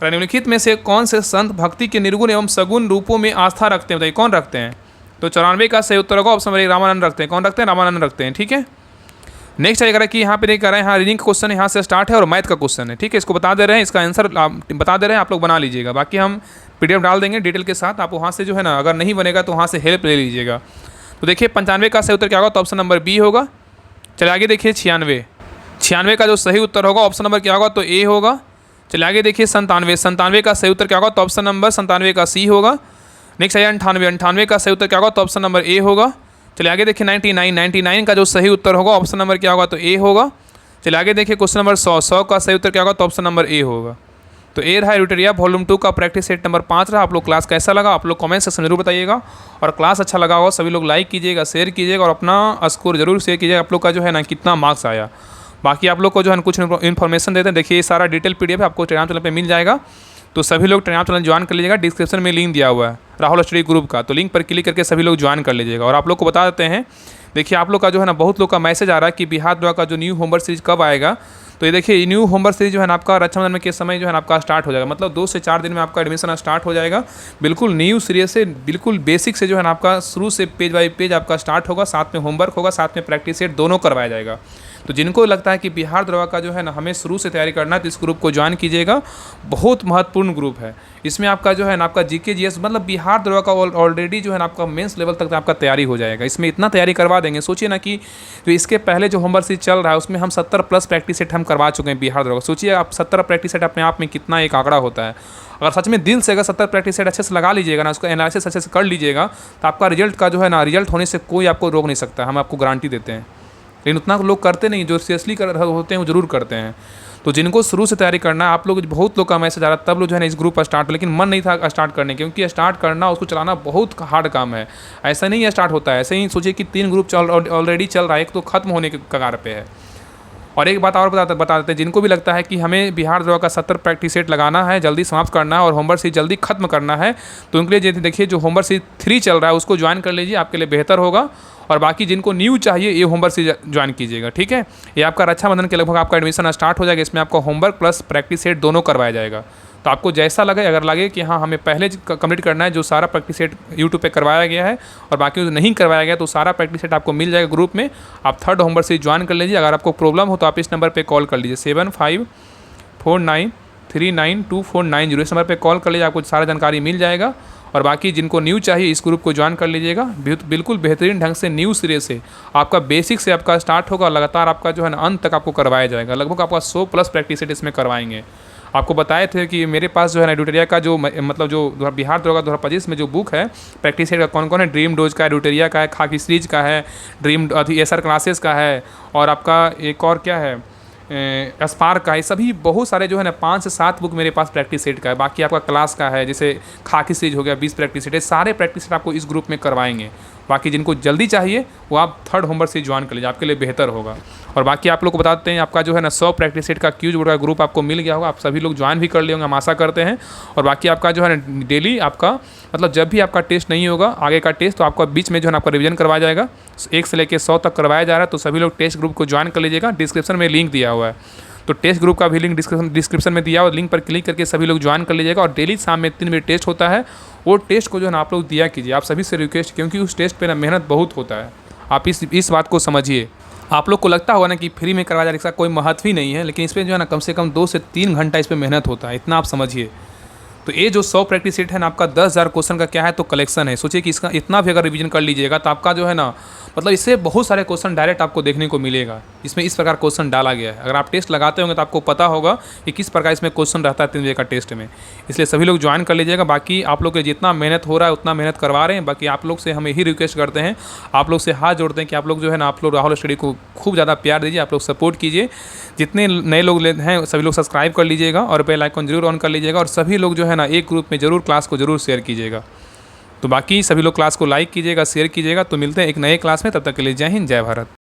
निम्नलिखित में से कौन से संत भक्ति के निर्गुण एवं सगुण रूपों में आस्था रखते हैं बताइए, कौन रखते हैं? तो 94 का सही उत्तर होगा ऑप्शन नंबर ए, रामानंद रखते हैं। कौन रखते हैं? रामानंद रखते हैं। ठीक है, नेक्स्ट है कि यहाँ पे नहीं कर रहे हैं, यहाँ रीडिंग का क्वेश्चन यहाँ से स्टार्ट है और मैथ का क्वेश्चन है। ठीक है, इसको बता दे रहे हैं, इसका आंसर बता दे रहे हैं, आप लोग बना लीजिएगा। बाकी हम PDF डाल देंगे डिटेल के साथ, आप वहाँ से जो है ना अगर नहीं बनेगा तो वहाँ से हेल्प ले लीजिएगा। तो देखिए 95 का सही उत्तर क्या होगा? तो ऑप्शन नंबर बी होगा। चलिए आगे देखिए 96 का जो सही उत्तर होगा ऑप्शन नंबर क्या होगा? तो ए होगा। चलिए आगे देखिए 97 का सही उत्तर क्या होगा? तो ऑप्शन नंबर 97 का सी होगा। नेक्स्ट है 98 का सही उत्तर क्या होगा? तो ऑप्शन नंबर ए होगा। चलिए आगे देखिए 99 का जो सही उत्तर होगा ऑप्शन नंबर क्या होगा? तो ए होगा। चलिए आगे देखिए क्वेश्चन नंबर 100 का सही उत्तर क्या होगा? तो ऑप्शन नंबर ए होगा। तो ए रहा यूटेरिया वॉल्यूम 2 का प्रैक्टिस सेट नंबर 5 रहा। आप लोग क्लास कैसा लगा आप लोग कमेंट सेक्शन जरूर बताइएगा, और क्लास अच्छा लगा हो सभी लोग लाइक कीजिएगा, शेयर कीजिएगा और अपना स्कोर जरूर शेयर कीजिएगा आप लोग का जो है ना कितना मार्क्स आया। बाकी आप लोग को जो है कुछ इन्फॉर्मेशन देते हैं, देखिए ये सारा डिटेल PDF आपको टेलीग्राम चैनल पे मिल जाएगा। तो सभी लोग टेलीग्राम चैनल ज्वाइन कर लीजिएगा, डिस्क्रिप्शन में लिंक दिया हुआ है राहुल स्टडी ग्रुप का, तो लिंक पर क्लिक करके सभी लोग ज्वाइन कर लीजिएगा। और आप लोग को बता देते हैं, देखिए आप लोग का जो है ना बहुत लोग का मैसेज आ रहा है कि बिहार द्वारा का जो न्यू होमवर्क सीरीज कब आएगा। तो ये देखिए न्यू होमवर्क सीरीज जो है ना आपका रक्षाबंधन के समय जो है ना आपका स्टार्ट हो जाएगा, मतलब 2 से 4 दिन में आपका एडमिशन स्टार्ट हो जाएगा। बिल्कुल न्यू सीरीज से, बिल्कुल बेसिक से जो है ना आपका शुरू से पेज बाई पेज आपका स्टार्ट होगा, साथ में होमवर्क होगा, साथ में प्रैक्टिस सेट दोनों करवाया जाएगा। तो जिनको लगता है कि बिहार दरवा का जो है ना हमें शुरू से तैयारी करना है, तो इस ग्रुप को ज्वाइन कीजिएगा। बहुत महत्वपूर्ण ग्रुप है। इसमें आपका जो है ना आपका GK GS मतलब बिहार दरवा का ऑलरेडी जो है ना आपका मेंस लेवल तक आपका तैयारी हो जाएगा। इसमें इतना तैयारी करवा देंगे, सोचिए ना कि जो इसके पहले जो होमवर्क सीरीज चल रहा है उसमें हम 70+ प्रैक्टिस सेट हम करवा चुके हैं बिहार दरवा। सोचिए आप 70 प्रैक्टिस सेट अपने आप में कितना एक आंकड़ा होता है। अगर सच में दिल से अगर 70 प्रैक्टिस सेट अच्छे से लगा लीजिएगा ना, उसको एनालिसिस अच्छे से कर लीजिएगा, तो आपका रिजल्ट का जो है ना रिजल्ट होने से कोई आपको रोक नहीं सकता, हम आपको गारंटी देते हैं। लेकिन उतना लोग करते नहीं, जो सीरियसली कर होते हैं वो जरूर करते हैं। तो जिनको शुरू से तैयारी करना है, आप लोग बहुत लोग का मैसेज आ रहा है, तब लोग जो है ना इस ग्रुप पर स्टार्ट, लेकिन मन नहीं था स्टार्ट करने, क्योंकि स्टार्ट करना उसको चलाना बहुत हार्ड काम है। ऐसा नहीं है स्टार्ट होता है, ऐसे ही सोचिए कि 3 ग्रुप ऑलरेडी चल रहा है, एक तो खत्म होने के कगार पे है। और एक बात और बता देते हैं, जिनको भी लगता है कि हमें बिहार दरवा का 70 प्रैक्टिस सेट लगाना है, जल्दी समाप्त करना है और होमवर्क सीरीज जल्दी खत्म करना है, तो उनके लिए देखिए जो होमवर्क सीरीज 3 चल रहा है उसको ज्वाइन कर लीजिए, आपके लिए बेहतर होगा। और बाकी जिनको न्यू चाहिए ये होमवर्क सीरीज ज्वाइन कीजिएगा। ठीक है, ये आपका रक्षाबंधन के लगभग आपका एडमिशन स्टार्ट हो जाएगा। इसमें आपका होमवर्क प्लस प्रैक्टिस सेट दोनों करवाया जाएगा। तो आपको जैसा लगे, अगर लगे कि हाँ हमें पहले कंप्लीट करना है जो सारा प्रैक्टिस सेट यूट्यूब पे करवाया गया है और बाकी जो नहीं करवाया गया तो सारा प्रैक्टिस सेट आपको मिल जाएगा ग्रुप में। आप 3rd होमवर्क से ज्वाइन कर लीजिए। अगर आपको प्रॉब्लम हो तो आप इस नंबर पर कॉल कर लीजिए 7549392490। इस नंबर पे कॉल कर लीजिए, आपको सारा जानकारी मिल जाएगा। और बाकी जिनको न्यू चाहिए इस ग्रुप को ज्वाइन कर लीजिएगा। बिल्कुल बेहतरीन ढंग से न्यू सिरे से आपका बेसिक से आपका स्टार्ट होगा, लगातार आपका जो है ना अंत तक आपको करवाया जाएगा। लगभग आपका 100+ प्रैक्टिस सेट इसमें करवाएंगे। आपको बताए थे कि मेरे पास जो है ना ड्यूटेरिया का जो मतलब जो बिहार दरोगा 2025 में जो बुक है प्रैक्टिस सेट का कौन कौन है, ड्रीम डोज का है, ड्यूटेरिया का है, खाकी सीरीज का है, ड्रीम SR क्लासेस का है, और आपका एक और क्या है स्पार्क का है। सभी बहुत सारे जो है ना 5 से 7 बुक मेरे पास प्रैक्टिस सेट का है। बाकी आपका क्लास का है, जैसे खाकी सीरीज हो गया 20 प्रैक्टिस सेट है। सारे प्रैक्टिस सेट आपको इस ग्रुप में करवाएंगे। बाकी जिनको जल्दी चाहिए वो आप 3rd होमवर्क से ज्वाइन कर लीजिए, आपके लिए बेहतर होगा। और बाकी आप लोग को बताते हैं आपका जो है ना 100 प्रैक्टिस सेट का क्यूज बोर्ड का ग्रुप आपको मिल गया होगा। आप सभी लोग ज्वाइन भी कर लिए होंगे, हम आशा करते हैं। और बाकी आपका जो है ना डेली आपका मतलब जब भी आपका टेस्ट नहीं होगा आगे का टेस्ट, तो आपका बीच में जो है ना आपका रिवीजन करवाया जाएगा। 1 से लेकर 100 तक करवाया जा रहा है। तो सभी लोग टेस्ट ग्रुप को ज्वाइन कर लीजिएगा। डिस्क्रिप्शन में लिंक दिया हुआ है, तो टेस्ट ग्रुप का भी लिंक डिस्क्रिप्शन में दिया हुआ, लिंक पर क्लिक करके सभी लोग ज्वाइन कर लीजिएगा। और डेली शाम में 3 बजे टेस्ट होता है, वो टेस्ट को जो है ना आप लोग दिया कीजिए। आप सभी से रिक्वेस्ट, क्योंकि उस टेस्ट पे ना मेहनत बहुत होता है। आप इस बात को समझिए। आप लोग को लगता होगा ना कि फ्री में करवाया जा इसका कोई महत्व ही नहीं है, लेकिन इस पर जो है ना कम से कम 2 से 3 घंटा इस पर मेहनत होता है, इतना आप समझिए। तो ये जो 100 प्रैक्टिस सेट है ना आपका 10,000 क्वेश्चन का क्या है तो कलेक्शन है। सोचिए कि इसका इतना भी अगर रिवीजन कर लीजिएगा तो आपका जो है ना मतलब इससे बहुत सारे क्वेश्चन डायरेक्ट आपको देखने को मिलेगा। इसमें इस प्रकार क्वेश्चन डाला गया है। अगर आप टेस्ट लगाते होंगे तो आपको पता होगा कि किस प्रकार इसमें क्वेश्चन रहता है 3 बजे का टेस्ट में। इसलिए सभी लोग ज्वाइन कर लीजिएगा। बाकी आप लोग के जितना मेहनत हो रहा है उतना मेहनत करवा रहे हैं। बाकी आप लोग से हम यही रिक्वेस्ट करते हैं, आप लोग से हाथ जोड़ते हैं कि आप लोग जो है ना आप लोग राहुल स्टडी को खूब ज़्यादा प्यार दीजिए, आप लोग सपोर्ट कीजिए। जितने नए लोग हैं सभी लोग सब्सक्राइब कर लीजिएगा और बेल आइकन जरूर ऑन कर लीजिएगा। और सभी लोग जो है ना एक ग्रुप में जरूर क्लास को जरूर शेयर कीजिएगा। तो बाकी सभी लोग क्लास को लाइक कीजिएगा, शेयर कीजिएगा। तो मिलते हैं एक नए क्लास में, तब तक के लिए जय हिंद, जय भारत।